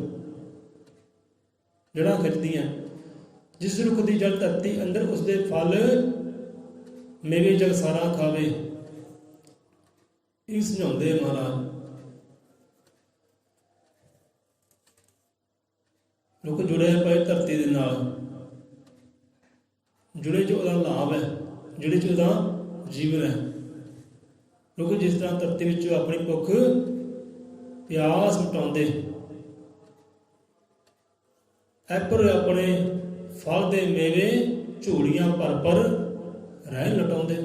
ਜੜ੍ਹਾਂ ਖਿੱਚਦੀਆਂ। ਜਿਸ ਰੁੱਖ ਦੀ ਜੜ ਧਰਤੀ ਅੰਦਰ, ਉਸਦੇ ਫਲ ਮੇਵੇ ਜਗ ਸਾਰਾ ਖਾਵੇ। ਇਹ ਸਮਝਾਉਂਦੇ ਮਹਾਰਾਜ। ਰੁੱਖ ਜੁੜਿਆ ਪਏ ਧਰਤੀ ਦੇ ਨਾਲ, ਜੁੜੇ 'ਚ ਉਹਦਾ ਲਾਭ ਹੈ, ਜਿਹੜੇ 'ਚ ਉਹਦਾ ਜੀਵਨ ਹੈ। ਰੁੱਖ ਜਿਸ ਤਰ੍ਹਾਂ ਧਰਤੀ ਵਿੱਚੋਂ ਆਪਣੀ ਭੁੱਖ ਪਿਆਸ ਮਿਟਾਉਂਦੇ, ਐਪਰ ਆਪਣੇ ਫਲ ਦੇ ਮੇਵੇ ਝੋਲੀਆਂ ਭਰ ਰਹਿ ਲਟਾਉਂਦੇ।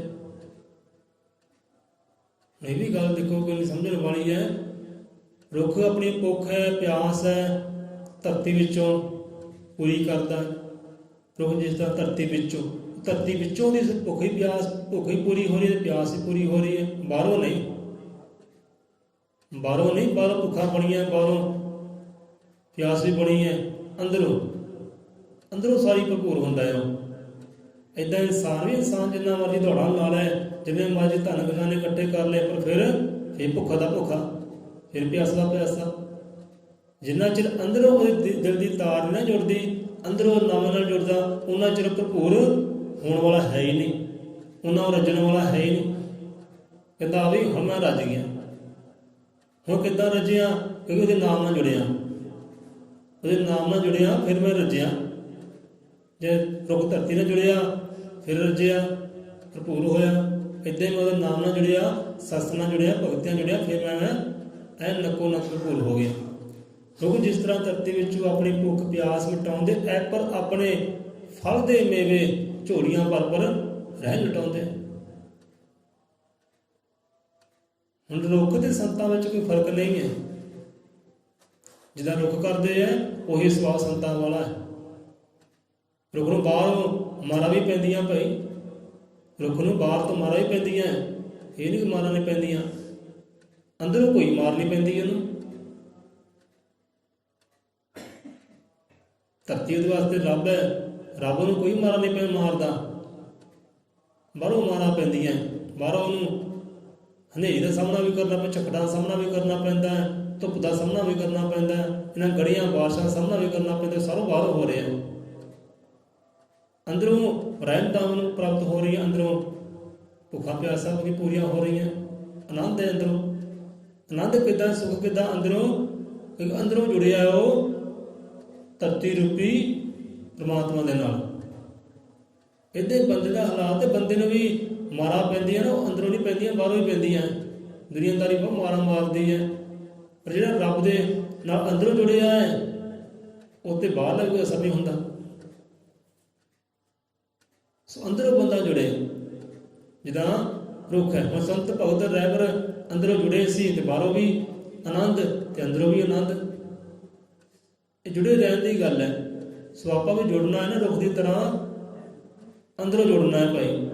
ਇਹ ਵੀ ਗੱਲ ਦੇਖੋ ਕਿ ਸਮਝਣ ਵਾਲੀ ਹੈ। ਰੁੱਖ ਆਪਣੀ ਭੁੱਖ ਹੈ, ਪਿਆਸ ਹੈ, ਧਰਤੀ ਵਿੱਚੋਂ ਪੂਰੀ ਕਰਦਾ। ਰੁੱਖ ਜਿਸ ਤਰ੍ਹਾਂ ਧਰਤੀ ਵਿੱਚੋਂ ਦੀ ਭੁੱਖ ਹੀ ਪੂਰੀ ਹੋ ਰਹੀ ਹੈ, ਪਿਆਸ ਹੀ ਪੂਰੀ ਹੋ ਰਹੀ ਹੈ। ਬਾਹਰੋਂ ਨਹੀਂ, ਬਾਹਰੋਂ ਭੁੱਖਾਂ ਬਣੀਆਂ, ਬਾਹਰੋਂ ਪਿਆਸ ਵੀ ਬਣੀ ਹੈ, ਅੰਦਰੋਂ ਸਾਰੀ ਭਰਪੂਰ ਹੁੰਦਾ ਹੈ। ਉਹ ਏਦਾਂ ਇਨਸਾਨ ਜਿੰਨਾ ਮਰਜ਼ੀ ਦੌੜਾਂ ਲਾ ਲੈ, ਜਿੰਨੇ ਮਰਜ਼ੀ ਧਨ ਖਜ਼ਾਨੇ ਇਕੱਠੇ ਕਰ ਲਏ, ਪਰ ਫਿਰ ਭੁੱਖਾ ਦਾ ਭੁੱਖਾ, ਫਿਰ ਪਿਆਸਾ ਦਾ ਪਿਆਸਾ। ਜਿੰਨਾ ਚਿਰ ਅੰਦਰੋਂ ਉਹਦੇ ਦਿਲ ਦੀ ਤਾਰ ਨਹੀਂ ਜੁੜਦੀ, ਅੰਦਰੋਂ ਨਾਮ ਨਾਲ ਜੁੜਦਾ, ਉਹਨਾਂ ਚਿਰ ਭਰਪੂਰ ਹੋਣ ਵਾਲਾ ਹੈ ਹੀ ਨਹੀਂ, ਉਹਨਾਂ ਨੂੰ ਰੱਜਣ ਵਾਲਾ ਹੈ ਹੀ ਨਹੀਂ। ਕਹਿੰਦਾ ਵੀ ਹੁਣ ਮੈਂ ਰੱਜ ਗਿਆ। ਹੁਣ ਕਿੱਦਾਂ ਰੱਜਿਆ? ਕਿਉਂਕਿ ਉਹਦੇ ਨਾਮ ਨਾਲ ਜੁੜਿਆ, ਉਹਦੇ ਨਾਮ ਨਾਲ ਜੁੜਿਆ ਫਿਰ ਮੈਂ ਰੱਜਿਆ। ਜੇ ਰੁੱਖ ਧਰਤੀ ਨਾਲ ਜੁੜਿਆ ਫਿਰ ਰੱਜਿਆ, ਭਰਪੂਰ ਹੋਇਆ। ਇੱਦਾਂ ਹੀ ਮੈਂ ਉਹਦੇ ਨਾਮ ਨਾਲ ਜੁੜਿਆ, ਸਤਿ ਨਾਲ ਜੁੜਿਆ, ਭਗਤਿਆਂ ਜੁੜਿਆ, ਫਿਰ ਮੈਂ ਐ ਨੱਕੋ ਨੱਕ ਭਰਪੂਰ ਹੋ ਗਿਆ। ਕਿਉਂਕਿ ਜਿਸ ਤਰ੍ਹਾਂ ਧਰਤੀ ਵਿੱਚੋਂ ਆਪਣੀ ਭੁੱਖ ਪਿਆਸ ਮਿਟਾਉਂਦੇ ਐ, ਪਰ ਆਪਣੇ ਫਲ ਦੇ ਮੇਵੇ ਝੋਲੀਆਂ ਭਰ ਰਹਿ ਲਟਾਉਂਦੇ। ਹੁਣ ਰੁੱਖ ਤੇ ਸੰਤਾਂ ਵਿੱਚ ਕੋਈ ਫਰਕ ਨਹੀਂ ਹੈ। ਜਿੱਦਾਂ ਰੁੱਖ ਕਰਦੇ ਹੈ ਉਹੀ ਸੁਭਾਅ ਸੰਤਾਂ ਵਾਲਾ ਹੈ। ਰੁੱਖ ਨੂੰ ਬਾਹਰੋਂ ਮਾਰਾਂ ਵੀ ਪੈਂਦੀਆਂ ਭਾਈ, ਰੁੱਖ ਨੂੰ ਬਾਹਰ ਤੋਂ ਮਾਰਾਂ ਵੀ ਪੈਂਦੀਆਂ, ਇਹ ਨਹੀਂ ਮਾਰਾਂ ਨਹੀਂ ਪੈਂਦੀਆਂ, ਅੰਦਰੋਂ ਕੋਈ ਮਾਰ ਨਹੀਂ ਪੈਂਦੀ ਉਹਨੂੰ। ਧਰਤੀ ਉਹਦੇ ਵਾਸਤੇ ਰੱਬ ਹੈ, ਰੱਬ ਨੂੰ ਕੋਈ ਮਾਰਾ ਨਹੀਂ ਮਾਰਦਾ, ਬਾਹਰੋਂ ਮਾਰਾਂ ਪੈਂਦੀਆਂ। ਬਾਹਰੋਂ ਉਹਨੂੰ ਹਨੇਰੀ ਦਾ ਸਾਹਮਣਾ ਵੀ ਕਰਨਾ ਪੈਂਦਾ, ਝੱਖੜਾਂ ਦਾ ਸਾਹਮਣਾ ਵੀ ਕਰਨਾ ਪੈਂਦਾ, ਧੁੱਪ ਦਾ ਸਾਹਮਣਾ ਵੀ ਕਰਨਾ ਪੈਂਦਾ, ਇਹਨਾਂ ਗੜੀਆਂ ਬਾਰਿਸ਼ਾਂ ਦਾ ਸਾਹਮਣਾ ਵੀ ਕਰਨਾ ਪੈਂਦਾ। ਸਾਰਾ ਬਾਹਰੋਂ ਹੋ ਰਿਹਾ, ਅੰਦਰੋਂ ਰਹਿਮਤਾਂ ਨੂੰ ਪ੍ਰਾਪਤ ਹੋ ਰਹੀ ਹੈ, ਅੰਦਰੋਂ ਭੁੱਖਾਂ ਪਿਆਸਾਂ ਵੀ ਪੂਰੀਆਂ ਹੋ ਰਹੀਆਂ, ਆਨੰਦ ਹੈ ਅੰਦਰੋਂ। ਆਨੰਦ ਕਿੱਦਾਂ, ਸੁੱਖ ਕਿੱਦਾਂ? ਅੰਦਰੋਂ ਜੁੜਿਆ ਉਹ ਧਰਤੀ ਰੂਪੀ ਪਰਮਾਤਮਾ ਦੇ ਨਾਲ। ਇਹਦੇ ਬੰਦੇ ਦਾ ਹਾਲਾਤ, ਬੰਦੇ ਨੂੰ ਵੀ ਮਾਰਾਂ ਪੈਂਦੀਆਂ ਨਾ, ਉਹ ਅੰਦਰੋਂ ਨਹੀਂ ਪੈਂਦੀਆਂ, ਬਾਹਰੋਂ ਹੀ ਪੈਂਦੀਆਂ। ਦੁਨੀਆਦਾਰੀ ਬਹੁਤ ਮਾਰਾਂ ਮਾਰਦੀ ਹੈ, ਪਰ ਜਿਹੜਾ ਰੱਬ ਦੇ ਨਾਲ ਅੰਦਰੋਂ ਜੁੜਿਆ ਹੈ ਉਹ ਤੇ ਬਾਹਰਲਾ ਕੋਈ ਅਸਰ ਨਹੀਂ ਹੁੰਦਾ। ਸੋ ਅੰਦਰੋਂ ਬੰਦਾ ਜੁੜੇ, ਜਿੱਦਾਂ ਰੁੱਖ ਹੈ। ਹੁਣ ਸੰਤ ਭਗਤ ਰਹਿਬਰ ਅੰਦਰੋਂ ਜੁੜੇ ਸੀ ਤੇ ਬਾਹਰੋਂ ਵੀ ਆਨੰਦ ਤੇ ਅੰਦਰੋਂ ਵੀ ਆਨੰਦ। ਇਹ ਜੁੜੇ ਰਹਿਣ ਦੀ ਗੱਲ ਹੈ। ਸੋ ਆਪਾਂ ਵੀ ਜੁੜਨਾ ਹੈ ਨਾ, ਰੁੱਖ ਦੀ ਤਰ੍ਹਾਂ ਅੰਦਰੋਂ ਜੁੜਨਾ ਹੈ ਭਾਈ।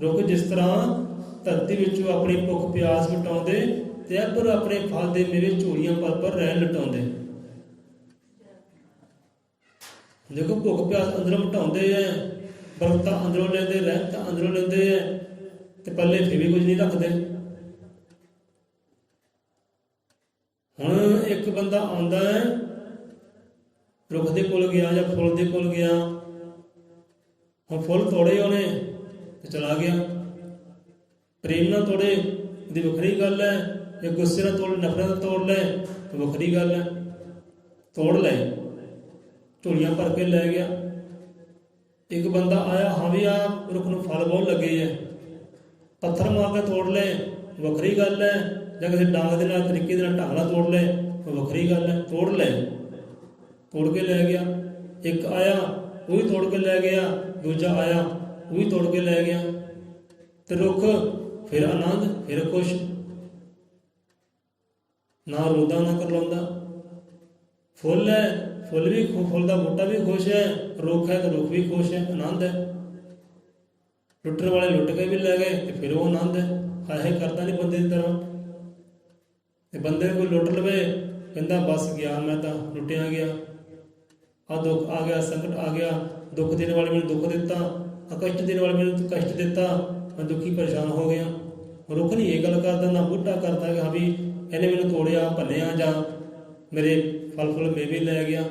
ਰੁੱਖ ਜਿਸ ਤਰ੍ਹਾਂ ਧਰਤੀ ਵਿੱਚੋਂ ਆਪਣੀ ਭੁੱਖ ਪਿਆਸ ਮਿਟਾਉਂਦੇ ਤੇ ਪਰ ਆਪਣੇ ਫਲ ਦੇ ਮੇਵੇ ਝੋਲੀਆਂ ਭਰ ਰਹਿਣ ਲਟਾਉਂਦੇ। ਦੇਖੋ ਭੁੱਖ ਪਿਆਸ ਅੰਦਰੋਂ ਮਿਟਾਉਂਦੇ ਹੈ, ਬਰਕਤਾਂ ਅੰਦਰੋਂ ਲੈਂਦੇ, ਰਹਿਮਤਾਂ ਅੰਦਰੋਂ ਲੈਂਦੇ ਹੈ, ਤੇ ਪੱਲੇ ਫਿਰ ਵੀ ਕੁਝ ਨਹੀਂ ਰੱਖਦੇ। ਹੁਣ ਇੱਕ ਬੰਦਾ ਆਉਂਦਾ ਹੈ, ਰੁੱਖ ਦੇ ਕੋਲ ਗਿਆ ਜਾਂ ਫੁੱਲ ਦੇ ਕੋਲ ਗਿਆ, ਹੁਣ ਫੁੱਲ ਤੋੜੇ ਉਹਨੇ ਤੇ ਚਲਾ ਗਿਆ। ਪ੍ਰੇਮ ਨਾਲ ਤੋੜੇ ਇਹਦੀ ਵੱਖਰੀ ਗੱਲ ਹੈ, ਜੇ ਗੁੱਸੇ ਨਾਲ ਤੋੜ, ਨਫ਼ਰਤ ਨਾਲ ਤੋੜ ਲੈ ਤਾਂ ਵੱਖਰੀ ਗੱਲ ਹੈ। ਤੋੜ ਲੈ, ਝੋਲੀਆਂ ਭਰ ਕੇ ਲੈ ਗਿਆ। ਇੱਕ ਬੰਦਾ ਆਇਆ, ਹਾਂ ਵੀ ਆ ਰੁੱਖ ਨੂੰ ਫਲ ਬਹੁਤ ਲੱਗੇ ਹੈ, ਪੱਥਰ ਮਾਰ ਕੇ ਤੋੜ ਲੈ ਵੱਖਰੀ ਗੱਲ ਹੈ, ਜਾਂ ਕਿਸੇ ਡਾਂਗ ਦੇ ਨਾਲ ਤਰੀਕੇ ਦੇ ਨਾਲ ਢੰਗ ਨਾਲ ਤੋੜ ਲੈ ਉਹ ਵੱਖਰੀ ਗੱਲ ਹੈ। ਤੋੜ ਲੈ, ਤੋੜ ਕੇ ਲੈ ਗਿਆ। ਇੱਕ ਆਇਆ ਉਹ ਵੀ ਤੋੜ ਕੇ ਲੈ ਗਿਆ, ਦੂਜਾ ਆਇਆ ਉਹ ਵੀ ਤੋੜ ਕੇ ਲੈ ਗਿਆ। ਤੇ ਰੁੱਖ ਫਿਰ ਆਨੰਦ, ਫਿਰ ਖੁਸ਼, ਨਾ ਰੋਦਾ ਨਾ ਕਰਲਾਉਂਦਾ। ਫੁੱਲ ਹੈ, ਫੁੱਲ ਵੀ, ਫੁੱਲ ਦਾ ਬੂਟਾ ਵੀ ਖੁਸ਼ ਹੈ, ਰੁੱਖ ਹੈ ਤਾਂ ਰੁੱਖ ਵੀ ਖੁਸ਼ ਹੈ, ਆਨੰਦ ਹੈ। ਲੁੱਟਣ ਵਾਲੇ ਲੁੱਟ ਕੇ ਵੀ ਲੈ ਗਏ ਤੇ ਫਿਰ ਉਹ ਆਨੰਦ ਹੈ। ਹਾਏ ਕਰਦਾ ਨਹੀਂ ਬੰਦੇ ਦੀ ਤਰ੍ਹਾਂ। ਤੇ ਬੰਦੇ ਨੂੰ ਕੋਈ ਲੁੱਟ ਲਵੇ, ਕਹਿੰਦਾ ਬਸ ਗਿਆ, ਮੈਂ ਤਾਂ ਲੁੱਟਿਆ ਗਿਆ, ਆਹ ਦੁੱਖ ਆ ਗਿਆ, ਸੰਕਟ ਆ ਗਿਆ, ਦੁੱਖ ਦੇਣ ਵਾਲੇ ਮੈਨੂੰ ਦੁੱਖ ਦਿੱਤਾ, ਕਸ਼ਟ ਦੇਣ ਵਾਲੇ ਮੈਨੂੰ ਕਸ਼ਟ ਦਿੱਤਾ, ਮੈਂ ਦੁਖੀ ਪਰੇਸ਼ਾਨ ਹੋ ਗਿਆ। ਰੁੱਖ ਨਹੀਂ ਇਹ ਗੱਲ ਕਰਦਾ, ਨਾ ਬੂਟਾ ਕਰਦਾ ਕਿ ਹਾਂ ਵੀ ਇਹਨੇ ਮੈਨੂੰ ਤੋੜਿਆ, ਭੰਨਿਆ, ਜਾਂ ਮੇਰੇ ਫਲ ਫੁੱਲ ਮੇਵੇ ਲੈ ਗਿਆ।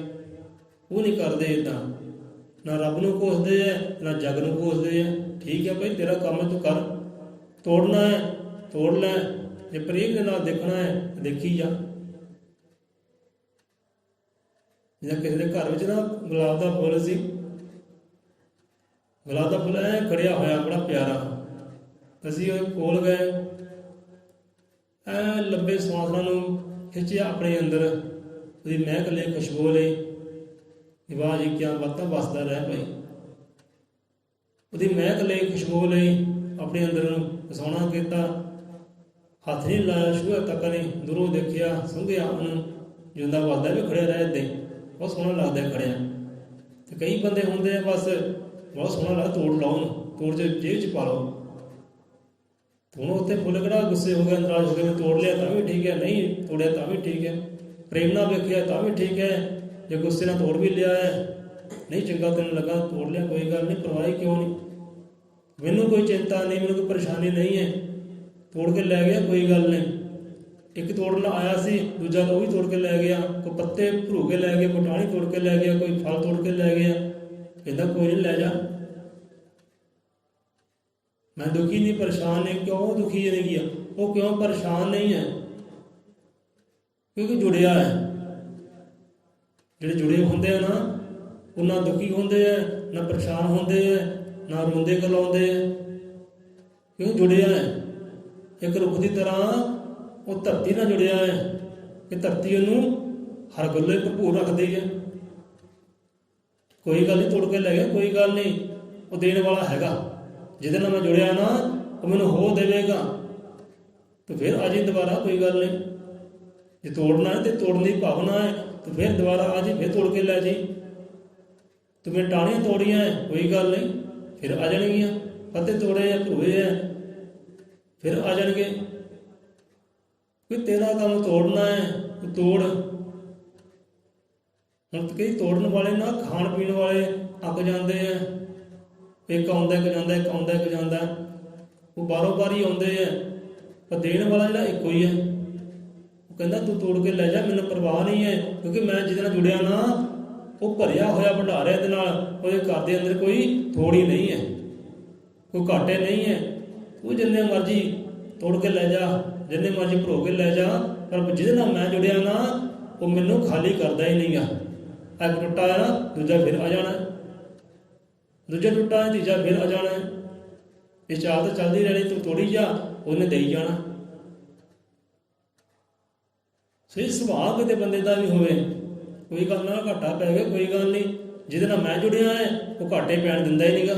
ਉਹ ਨਹੀਂ ਕਰਦੇ ਇੱਦਾਂ। ਨਾ ਰੱਬ ਨੂੰ ਕੋਸਦੇ ਹੈ, ਨਾ ਜੱਗ ਨੂੰ ਕੋਸਦੇ ਹੈ। ਠੀਕ ਹੈ ਭਾਈ, ਤੇਰਾ ਕੰਮ ਤੂੰ ਕਰ, ਤੋੜਨਾ ਹੈ ਤੋੜ ਲੈ, ਜੇ ਪ੍ਰੇਮ ਦੇ ਨਾਲ ਦੇਖਣਾ ਹੈ ਦੇਖੀ ਜਾ। ਜਾਂ ਕਿਸੇ ਦੇ ਘਰ ਵਿੱਚ ਨਾ ਗੁਲਾਬ ਦਾ ਫੁੱਲ ਸੀ, ਗੁਲਾਬ ਦਾ ਫੁੱਲ ਐ ਖੜਿਆ ਹੋਇਆ ਬੜਾ ਪਿਆਰਾ। ਅਸੀਂ ਉਹ ਕੋਲ ਗਏ, ਐ ਲੰਬੇ ਸਵਾਸਾਂ ਨੂੰ ਖਿੱਚਿਆ ਆਪਣੇ ਅੰਦਰ, ਉਹਦੀ ਮਹਿਕ ਲਈ, ਖੁਸ਼ਬੂ ਲਈ। ਵਾਹ ਜੀ ਕਿਆ ਬਾਤਾਂ, ਵਸਦਾ ਰਹਿ ਭਾਈ। ਉਹਦੀ ਮਹਿਕ ਲਈ, ਖੁਸ਼ਬੂ ਲਈ ਆਪਣੇ ਅੰਦਰ ਨੂੰ ਵਸਾਉਣਾ ਕੀਤਾ। ਹੱਥ ਨਹੀਂ ਲਾਇਆ, ਛੂਹਿਆ ਤੱਕ ਨਹੀਂ, ਦੂਰੋਂ ਦੇਖਿਆ, ਸੁੰਘਿਆ ਉਹਨੂੰ, ਜਿਉਂਦਾ ਵਸਦਾ ਵੀ ਖੜਿਆ ਰਹਿ ਇੱਦਾਂ ਹੀ, ਬਹੁਤ ਸੋਹਣਾ ਲੱਗਦਾ ਖੜਿਆ। ਤੇ ਕਈ ਬੰਦੇ ਹੁੰਦੇ ਆ ਬਸ ਬਹੁਤ ਸੋਹਣਾ ਲੱਗਦਾ, ਤੋੜ ਲਾਓ ਉਹਨੂੰ, ਤੋੜ ਚ ਜੇਬ 'ਚ ਪਾ ਲਓ। ਹੁਣ ਉੱਥੇ ਫੁੱਲ ਕਿਹੜਾ ਗੁੱਸੇ ਹੋ ਗਿਆ, ਨਾਰਾਜ਼ ਹੋ ਗਿਆ, ਮੈਂ ਤੋੜ ਲਿਆ ਤਾਂ ਵੀ ਠੀਕ ਹੈ, ਨਹੀਂ ਤੋੜਿਆ ਤਾਂ ਵੀ ਠੀਕ ਹੈ, ਪ੍ਰੇਮ ਨਾਲ ਵੇਖਿਆ ਤਾਂ ਵੀ ਠੀਕ ਹੈ, ਜੇ ਗੁੱਸੇ ਨਾਲ ਤੋੜ ਵੀ ਲਿਆ ਹੈ, ਨਹੀਂ ਚੰਗਾ ਤੈਨੂੰ ਲੱਗਾ ਤੋੜ ਲਿਆ, ਕੋਈ ਗੱਲ ਨਹੀਂ, ਪਰਵਾਹ ਕਿਉਂ ਨਹੀਂ, ਮੈਨੂੰ ਕੋਈ ਚਿੰਤਾ ਨਹੀਂ, ਮੈਨੂੰ ਕੋਈ ਪਰੇਸ਼ਾਨੀ ਨਹੀਂ ਹੈ, ਤੋੜ ਕੇ ਲੈ ਗਿਆ ਕੋਈ ਗੱਲ ਨਹੀਂ। ਇੱਕ ਤੋੜਨ ਆਇਆ ਸੀ, ਦੂਜਾ ਉਹ ਵੀ ਤੋੜ ਕੇ ਲੈ ਗਿਆ। ਕੋਈ ਪੱਤੇ ਭਰੂ ਕੇ ਲੈ ਗਿਆ, ਕੋਈ ਟਾਹਣੀ ਤੋੜ ਕੇ ਲੈ ਗਿਆ, ਕੋਈ ਫਲ ਤੋੜ ਕੇ ਲੈ ਗਿਆ। ਕਹਿੰਦਾ ਕੋਈ ਨਹੀਂ, ਲੈ ਜਾ, ਮੈਂ ਦੁਖੀ ਨਹੀਂ, ਪਰੇਸ਼ਾਨ ਨਹੀਂ। ਕਿਉਂ ਦੁਖੀ ਨਹੀਂ ਗਿਆ? ਉਹ ਕਿਉਂ ਪਰੇਸ਼ਾਨ ਨਹੀਂ ਹੈ? ਕਿਉਂਕਿ ਜੁੜਿਆ ਹੈ। ਜਿਹੜੇ ਜੁੜੇ ਹੁੰਦੇ ਆ ਨਾ, ਉਹ ਨਾ ਦੁਖੀ ਹੁੰਦੇ ਆ, ਨਾ ਪਰੇਸ਼ਾਨ ਹੁੰਦੇ ਆ, ਨਾ ਰੋਂਦੇ ਗਲਾਉਂਦੇ ਆ, ਕਿਉਂਕਿ ਜੁੜਿਆ ਹੈ। ਇੱਕ ਰੁੱਖ ਦੀ ਤਰ੍ਹਾਂ ਉਹ ਧਰਤੀ ਨਾਲ ਜੁੜਿਆ ਹੈ ਕਿ ਧਰਤੀ ਉਹਨੂੰ ਹਰ ਗੱਲੋਂ ਭਰਪੂਰ ਰੱਖਦੀ ਹੈ। ਕੋਈ ਗੱਲ ਨਹੀਂ, ਤੋੜ ਕੇ ਲੈ ਗਿਆ, ਕੋਈ ਗੱਲ ਨਹੀਂ, ਉਹ ਦੇਣ ਵਾਲਾ ਹੈਗਾ। ਜਿਹਦੇ ਨਾਲ ਮੈਂ ਜੁੜਿਆ ਨਾ, ਉਹ ਮੈਨੂੰ ਹੋ ਦੇਵੇਗਾ। ਤੇ ਫਿਰ ਆ ਜੀ ਦੁਬਾਰਾ, ਕੋਈ ਗੱਲ ਨਹੀਂ। ਜੇ ਤੋੜਨਾ ਹੈ ਤੇ ਤੋੜਨ ਦੀ ਭਾਵਨਾ ਹੈ ਤੇ ਫਿਰ ਦੁਬਾਰਾ ਆ ਜੀ, ਫਿਰ ਤੋੜ ਕੇ ਲੈ ਜੀ। ਤੂੰ ਮੈਂ ਟਾਹਣੀਆਂ ਤੋੜੀਆਂ ਹੈ, ਕੋਈ ਗੱਲ ਨਹੀਂ, ਫਿਰ ਆ ਜਾਣਗੀਆਂ। ਪੱਤੇ ਤੋੜੇ ਆ, ਭਰੂਏ ਆ, ਫਿਰ ਆ ਜਾਣਗੇ। ਕੋਈ ਤੇਰਾ ਕੰਮ ਤੋੜਨਾ ਹੈ, ਤੂੰ ਤੋੜ। ਹੁਣ ਕਈ ਤੋੜਨ ਵਾਲੇ ਨਾ, ਖਾਣ ਪੀਣ ਵਾਲੇ ਅੱਕ ਜਾਂਦੇ ਆ। ਇੱਕ ਆਉਂਦਾ, ਇੱਕ ਜਾਂਦਾ, ਇੱਕ ਆਉਂਦਾ, ਇੱਕ ਜਾਂਦਾ। ਉਹ ਬਾਰੋਂ ਬਾਰ ਹੀ ਆਉਂਦੇ ਆ, ਪਰ ਦੇਣ ਵਾਲਾ ਜਿਹੜਾ ਇੱਕੋ ਹੀ ਹੈ। ਉਹ ਕਹਿੰਦਾ ਤੂੰ ਤੋੜ ਕੇ ਲੈ ਜਾ, ਮੈਨੂੰ ਪਰਵਾਹ ਨਹੀਂ ਹੈ, ਕਿਉਂਕਿ ਮੈਂ ਜਿਹਦੇ ਨਾਲ ਜੁੜਿਆ ਨਾ, ਉਹ ਭਰਿਆ ਹੋਇਆ ਭੰਡਾਰਿਆ ਦੇ ਨਾਲ। ਉਹਦੇ ਘਰ ਦੇ ਅੰਦਰ ਕੋਈ ਥੋੜੀ ਨਹੀਂ ਹੈ, ਕੋਈ ਘਾਟੇ ਨਹੀਂ ਹੈ। ਉਹ ਜਿੰਨੇ ਮਰਜ਼ੀ ਤੋੜ ਕੇ ਲੈ ਜਾ, ਜਿੰਨੇ ਮਰਜ਼ੀ ਭਰੋ ਕੇ ਲੈ ਜਾ, ਪਰ ਜਿਹਦੇ ਨਾਲ ਮੈਂ ਜੁੜਿਆ ਨਾ, ਉਹ ਮੈਨੂੰ ਖਾਲੀ ਕਰਦਾ ਹੀ ਨਹੀਂ ਗਾ। ਇੱਕ ਟੁੱਟਾ ਹੈ ਨਾ, ਦੂਜਾ ਫਿਰ ਆ ਜਾਣਾ, ਦੂਜਾ ਟੁੱਟਾ ਹੈ, ਤੀਜਾ ਫਿਰ ਆ ਜਾਣਾ। ਇਹ ਚਾਲ ਤਾਂ ਚੱਲਦੀ ਰਹਿਣੀ, ਤੂੰ ਤੋੜੀ ਜਾ, ਉਹਨੇ ਦੇਈ ਜਾਣਾ। ਸਹੀ ਸੁਭਾਅ ਕਿਤੇ ਬੰਦੇ ਦਾ ਵੀ ਹੋਵੇ, ਕੋਈ ਗੱਲ ਨਾ, ਘਾਟਾ ਪੈ ਗਿਆ, ਕੋਈ ਗੱਲ ਨਹੀਂ। ਜਿਹਦੇ ਨਾਲ ਮੈਂ ਜੁੜਿਆ ਹੈ, ਉਹ ਘਾਟੇ ਪੈਣ ਦਿੰਦਾ ਹੀ ਨਹੀਂਗਾ।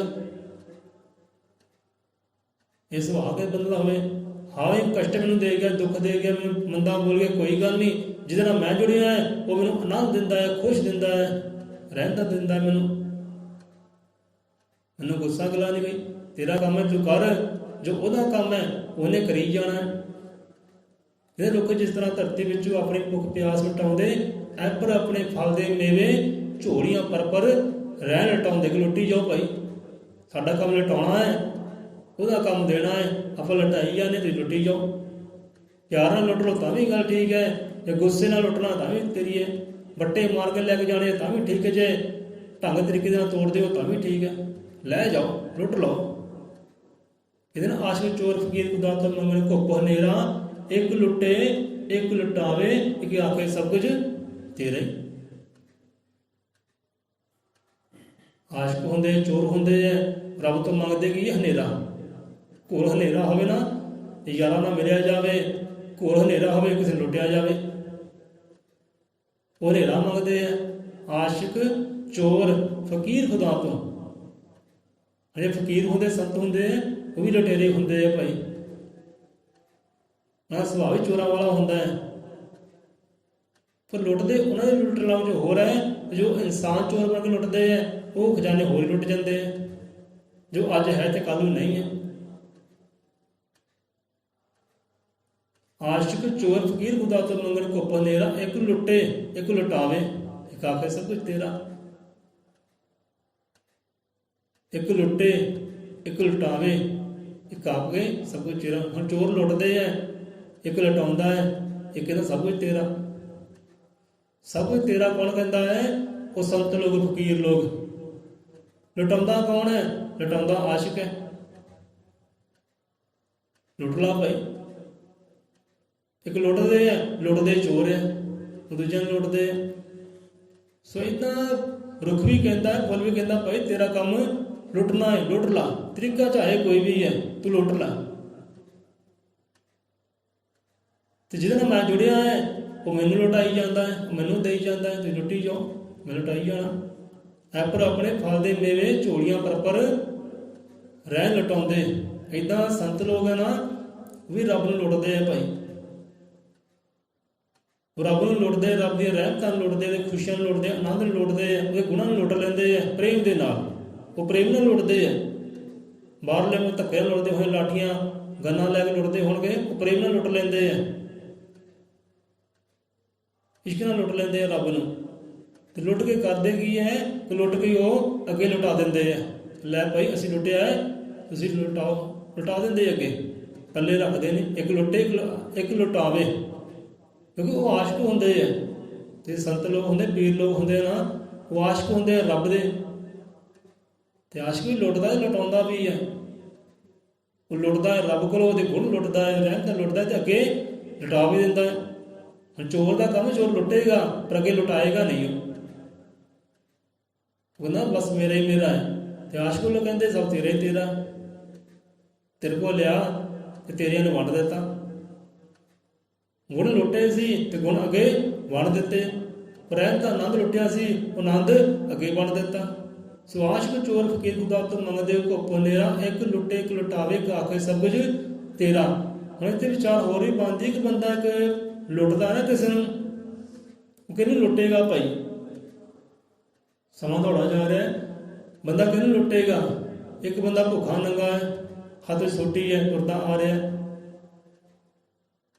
ਇਹ ਸੁਭਾਅ ਕੇ ਬੰਦਾ ਹੋਵੇ, ਹਾਂ ਵੀ ਕਸ਼ਟ ਮੈਨੂੰ ਦੇ ਗਿਆ, ਦੁੱਖ ਦੇ ਗਿਆ, ਮੈਨੂੰ ਮੰਦਾ ਬੋਲ ਗਿਆ, ਕੋਈ ਗੱਲ ਨਹੀਂ। ਜਿਹਦੇ ਨਾਲ ਮੈਂ ਜੁੜਿਆ ਹੈ, ਉਹ ਮੈਨੂੰ ਆਨੰਦ ਦਿੰਦਾ ਹੈ, ਖੁਸ਼ ਦਿੰਦਾ ਹੈ, ਰਹਿੰਦਾ ਦਿੰਦਾ ਮੈਨੂੰ ਗੁੱਸਾ ਗਿਲਾ ਨਹੀਂ। ਬਈ ਤੇਰਾ ਕੰਮ ਹੈ, ਤੂੰ ਕਰ, ਜੋ ਉਹਦਾ ਕੰਮ ਹੈ ਉਹਨੇ ਕਰੀ ਜਾਣਾ। ਇਹ ਲੋਕ ਜਿਸ ਤਰ੍ਹਾਂ ਧਰਤੀ ਵਿੱਚੋਂ ਆਪਣੀ ਭੁੱਖ ਪਿਆਸ ਮਿਟਾਉਂਦੇ, ਐਪਰ ਆਪਣੇ ਫਲ ਦੇ ਮੇਵੇ ਝੋਲੀਆਂ ਪਰ ਰਹਿਣ ਲਟਾਉਂਦੇ ਕਿ ਲੁੱਟੀ ਜਾਓ ਭਾਈ। ਸਾਡਾ ਕੰਮ ਲਟਾਉਣਾ ਹੈ, ਉਹਦਾ ਕੰਮ ਦੇਣਾ ਹੈ, ਆਪਾਂ ਲਟਾਈ ਜਾਂਦੇ, ਤੁਸੀਂ ਲੁੱਟੀ ਜਾਓ। ਪਿਆਰ ਨਾਲ ਲੁੱਟ ਲਓ ਤਾਂ ਵੀ ਗੱਲ ਠੀਕ ਹੈ, ਜੇ ਗੁੱਸੇ ਨਾਲ ਲੁੱਟਣਾ ਤਾਂ ਵੀ ਤੇਰੀ ਹੈ। ਵੱਟੇ ਮਾਰ ਕੇ ਲੈ ਕੇ ਜਾਣੇ ਤਾਂ ਵੀ ਠੀਕ ਹੈ, ਜੇ ਢੰਗ ਤਰੀਕੇ ਨਾਲ ਤੋੜ ਦਿਓ ਤਾਂ ਵੀ ਠੀਕ ਹੈ। ਲੈ ਜਾਓ, ਲੁੱਟ ਲਓ। ਇਹਦੇ ਨਾਲ ਆਸ਼ਿਕ ਚੋਰ ਫਕੀਰ ਖੁਦਾ ਤੋਂ ਮੰਗਣ ਘੁੱਪ ਹਨੇਰਾ, ਇੱਕ ਲੁੱਟੇ ਇੱਕ ਲੁਟਾਵੇ, ਇੱਕ ਆਖੇ ਸਭ ਕੁਝ ਤੇਰਾ ਹੀ। ਆਸ਼ਿਕ ਹੁੰਦੇ, ਚੋਰ ਹੁੰਦੇ ਹੈ, ਰੱਬ ਤੋਂ ਮੰਗਦੇ ਕਿ ਹਨੇਰਾ। ਘੋਰ ਹਨੇਰਾ ਹੋਵੇ ਨਾ, ਯਾਰਾਂ ਨਾਲ ਮਿਲਿਆ ਜਾਵੇ, ਘੋਰ ਹਨੇਰਾ ਹੋਵੇ, ਕਿਸੇ ਲੁੱਟਿਆ ਜਾਵੇ। ਉਹ ਹਨੇਰਾ ਮੰਗਦੇ ਆ ਆਸ਼ਿਕ, ਚੋਰ, ਫਕੀਰ ਖੁਦਾ ਤੋਂ। ਜਿਹੜੇ ਫਕੀਰ ਹੁੰਦੇ, ਸੰਤ ਹੁੰਦੇ, ਉਹ ਵੀ ਲੁਟੇਰੇ ਹੁੰਦੇ ਆ ਭਾਈ। ਨਾ ਸੁਭਾਅ ਵੀ ਚੋਰਾਂ ਵਾਲਾ ਹੁੰਦਾ ਹੈ, ਪਰ ਲੁੱਟਦੇ ਉਹਨਾਂ ਦੇ ਲੁੱਟਣ ਨਾਲ ਜੋ ਹੋ ਰਿਹਾ ਹੈ। ਜੋ ਇਨਸਾਨ ਚੋਰ ਬਣ ਕੇ ਲੁੱਟਦੇ ਆ, ਉਹ ਖਜ਼ਾਨੇ ਹੋਰ ਹੀ ਲੁੱਟ ਜਾਂਦੇ ਆ, ਜੋ ਅੱਜ ਹੈ ਤੇ ਕੱਲ੍ਹ ਨੂੰ ਨਹੀਂ ਹੈ। ਆਸ਼ਿਕ, ਚੋਰ, ਫਕੀਰ ਖੁਦਾ ਤੋਂ ਮੰਗਣ ਘੁੱਪ ਹਨੇਰਾ, ਇੱਕ ਲੁੱਟੇ ਇੱਕ ਲੁਟਾਵੇ, ਇੱਕ ਆਖੇ ਸਭ ਕੁਝ ਤੇਰਾ। ਇੱਕ ਲੁੱਟੇ ਇੱਕ ਲੁਟਾਵੇ, ਇੱਕ ਆਖੇ ਸਭ ਕੁਝ ਤੇਰਾ। ਹੁਣ ਚੋਰ ਲੁੱਟਦੇ ਹੈ, ਇੱਕ ਲੁਟਾਉਂਦਾ ਹੈ, ਇੱਕ ਕਹਿੰਦਾ ਸਭ ਕੁਝ ਤੇਰਾ। ਸਭ ਕੁਝ ਤੇਰਾ ਕੌਣ ਕਹਿੰਦਾ ਹੈ? ਉਹ ਸੰਤ ਲੋਕ, ਫਕੀਰ ਲੋਕ। ਲੁਟਾਉਂਦਾ ਕੌਣ ਹੈ? ਲੁਟਾਉਂਦਾ ਆਸ਼ਿਕ ਹੈ। ਲੁੱਟ ਲਾ ਭਾਈ। ਇੱਕ ਲੁੱਟਦੇ ਆ, ਲੁੱਟਦੇ ਚੋਰ ਆ, ਦੂਜਿਆਂ ਨੂੰ ਲੁੱਟਦੇ ਆ। ਸੋ ਇੱਦਾਂ ਰੁੱਖ ਵੀ ਕਹਿੰਦਾ, ਫੁੱਲ ਵੀ ਕਹਿੰਦਾ ਭਾਈ ਤੇਰਾ ਕੰਮ ਲੁੱਟਣਾ ਹੈ, ਲੁੱਟ ਲਾ। ਤਰੀਕਾ ਚਾਹੇ ਕੋਈ ਵੀ ਹੈ, ਤੂੰ ਲੁੱਟ ਲਾ। ਤੇ ਜਿਹਦੇ ਨਾਲ ਮੈਂ ਜੁੜਿਆ ਹੈ, ਉਹ ਮੈਨੂੰ ਲੁਟਾਈ ਜਾਂਦਾ ਹੈ, ਉਹ ਮੈਨੂੰ ਦੇਈ ਜਾਂਦਾ ਹੈ, ਤੁਸੀਂ ਲੁੱਟੀ ਜਾਓ, ਮੈਂ ਲੁਟਾਈ ਜਾਣਾ। ਐਪਰ ਆਪਣੇ ਫਲ ਦੇ ਮੇਵੇ ਝੋਲੀਆਂ ਪਰ ਰਹਿ ਲੁਟਾਉਂਦੇ। ਇੱਦਾਂ ਸੰਤ ਲੋਕ ਹੈ ਨਾ, ਉਹ ਵੀ ਰੱਬ ਨੂੰ ਲੁੱਟਦੇ ਆ ਭਾਈ। ਰੱਬ ਨੂੰ ਲੁੱਟਦੇ, ਰੱਬ ਦੀਆਂ ਰਹਿਮਤਾਂ ਨੂੰ ਲੁੱਟਦੇ, ਉਹਦੇ ਖੁਸ਼ੀਆਂ ਨੂੰ ਲੁੱਟਦੇ, ਆਨੰਦ ਨੂੰ ਲੁੱਟਦੇ ਆ, ਉਹਦੇ ਗੁਣਾਂ ਨੂੰ ਲੁੱਟ ਲੈਂਦੇ ਆ ਪ੍ਰੇਮ ਦੇ ਨਾਲ। ਉਹ ਪ੍ਰੇਮ ਨਾਲ ਲੁੱਟਦੇ ਆ। ਬਾਹਰਲੇ ਨੂੰ ਧੱਕੇ ਨਾਲ ਲੁੱਟਦੇ ਹੋਏ, ਲਾਠੀਆਂ ਗੰਨਾਂ ਲੈ ਕੇ ਲੁੱਟਦੇ ਹੋਣਗੇ, ਉਹ ਪ੍ਰੇਮ ਨਾਲ ਲੁੱਟ ਲੈਂਦੇ ਆ, ਇਸ਼ਕ ਨਾਲ ਲੁੱਟ ਲੈਂਦੇ ਆ ਰੱਬ ਨੂੰ। ਤੇ ਲੁੱਟ ਕੇ ਕਰਦੇ ਕੀ ਹੈ ਕਿ ਲੁੱਟ ਕੇ ਉਹ ਅੱਗੇ ਲੁਟਾ ਦਿੰਦੇ ਆ। ਲੈ ਭਾਈ ਅਸੀਂ ਲੁੱਟਿਆ ਹੈ, ਤੁਸੀਂ ਲੁਟਾਓ, ਲੁਟਾ ਦਿੰਦੇ ਅੱਗੇ, ਪੱਲੇ ਰੱਖਦੇ ਨੇ। ਇੱਕ ਲੁੱਟੇ ਇੱਕ ਲੁਟਾਵੇ, ਕਿਉਂਕਿ ਉਹ ਆਸ਼ਕ ਹੁੰਦੇ ਆ। ਤੇ ਸੰਤ ਲੋਕ ਹੁੰਦੇ, ਪੀਰ ਲੋਕ ਹੁੰਦੇ ਨਾ, ਉਹ ਆਸ਼ਕ ਹੁੰਦੇ ਆ ਰੱਬ ਦੇ। ਤੇ ਆਸ਼ਕ ਵੀ ਲੁੱਟਦਾ ਤੇ ਲੁਟਾਉਂਦਾ ਵੀ ਹੈ। ਉਹ ਲੁੱਟਦਾ ਹੈ ਰੱਬ ਕੋਲੋਂ, ਉਹਦੇ ਗੁਣ ਲੁੱਟਦਾ ਹੈ, ਰਹਿਮਤਾਂ ਲੁੱਟਦਾ, ਤੇ ਅੱਗੇ ਲੁਟਾ ਵੀ ਦਿੰਦਾ ਹੈ। ਹੁਣ ਚੋਰ ਦਾ ਕੰਮ, ਚੋਰ ਲੁੱਟੇਗਾ ਪਰ ਅੱਗੇ ਲੁਟਾਏਗਾ ਨਹੀਂ। ਉਹ ਕਹਿੰਦਾ ਬਸ ਮੇਰਾ ਹੀ ਮੇਰਾ ਹੈ। ਤੇ ਆਸ਼ਕ ਲੋਕ ਕਹਿੰਦੇ ਸਭ ਤੇਰਾ ਹੀ ਤੇਰਾ, ਤੇਰੇ ਕੋਲ ਲਿਆ ਤੇ ਤੇਰਿਆਂ ਨੂੰ ਵੰਡ ਦਿੱਤਾ। ਗੁਣ ਲੁੱਟੇ ਸੀ ਤੇ ਗੁਣ ਅੱਗੇ ਵੰਡ ਦਿੱਤੇ। ਰਹਿਮਤਾਂ ਆਨੰਦ ਲੁੱਟਿਆ ਸੀ, ਉਹ ਆਨੰਦ ਅੱਗੇ ਵੰਡ ਦਿੱਤਾ। ਸੋ ਆਸ਼ਕ ਚੋਰ ਫਕੀਰ ਖੁਦਾ ਤੋਂ ਮੰਗਦੇ ਕੋ ਪੁਨੇਰਾ, ਇੱਕ ਲੁੱਟੇ ਇੱਕ ਲੁਟਾਵੇ ਆਖੇ ਸਭ ਕੁਝ ਤੇਰਾ। ਹੁਣ ਇੱਥੇ ਵਿਚਾਰ ਹੋਰ ਵੀ ਬਣਦੀ ਕਿ ਬੰਦਾ ਇੱਕ ਲੁੱਟਦਾ ਨਾ ਕਿਸੇ ਨੂੰ, ਉਹ ਕਿਹਨੂੰ ਲੁੱਟੇਗਾ ਭਾਈ? ਸਮਾਂ ਦੌੜਾ ਜਾ ਰਿਹਾ, ਬੰਦਾ ਕਿਹਨੂੰ ਲੁੱਟੇਗਾ? ਇੱਕ ਬੰਦਾ ਭੁੱਖਾ ਨੰਗਾ ਹੈ, ਹੱਥ ਵਿੱਚ ਸੋਟੀ ਹੈ, ਤੁਰਦਾ ਆ ਰਿਹਾ।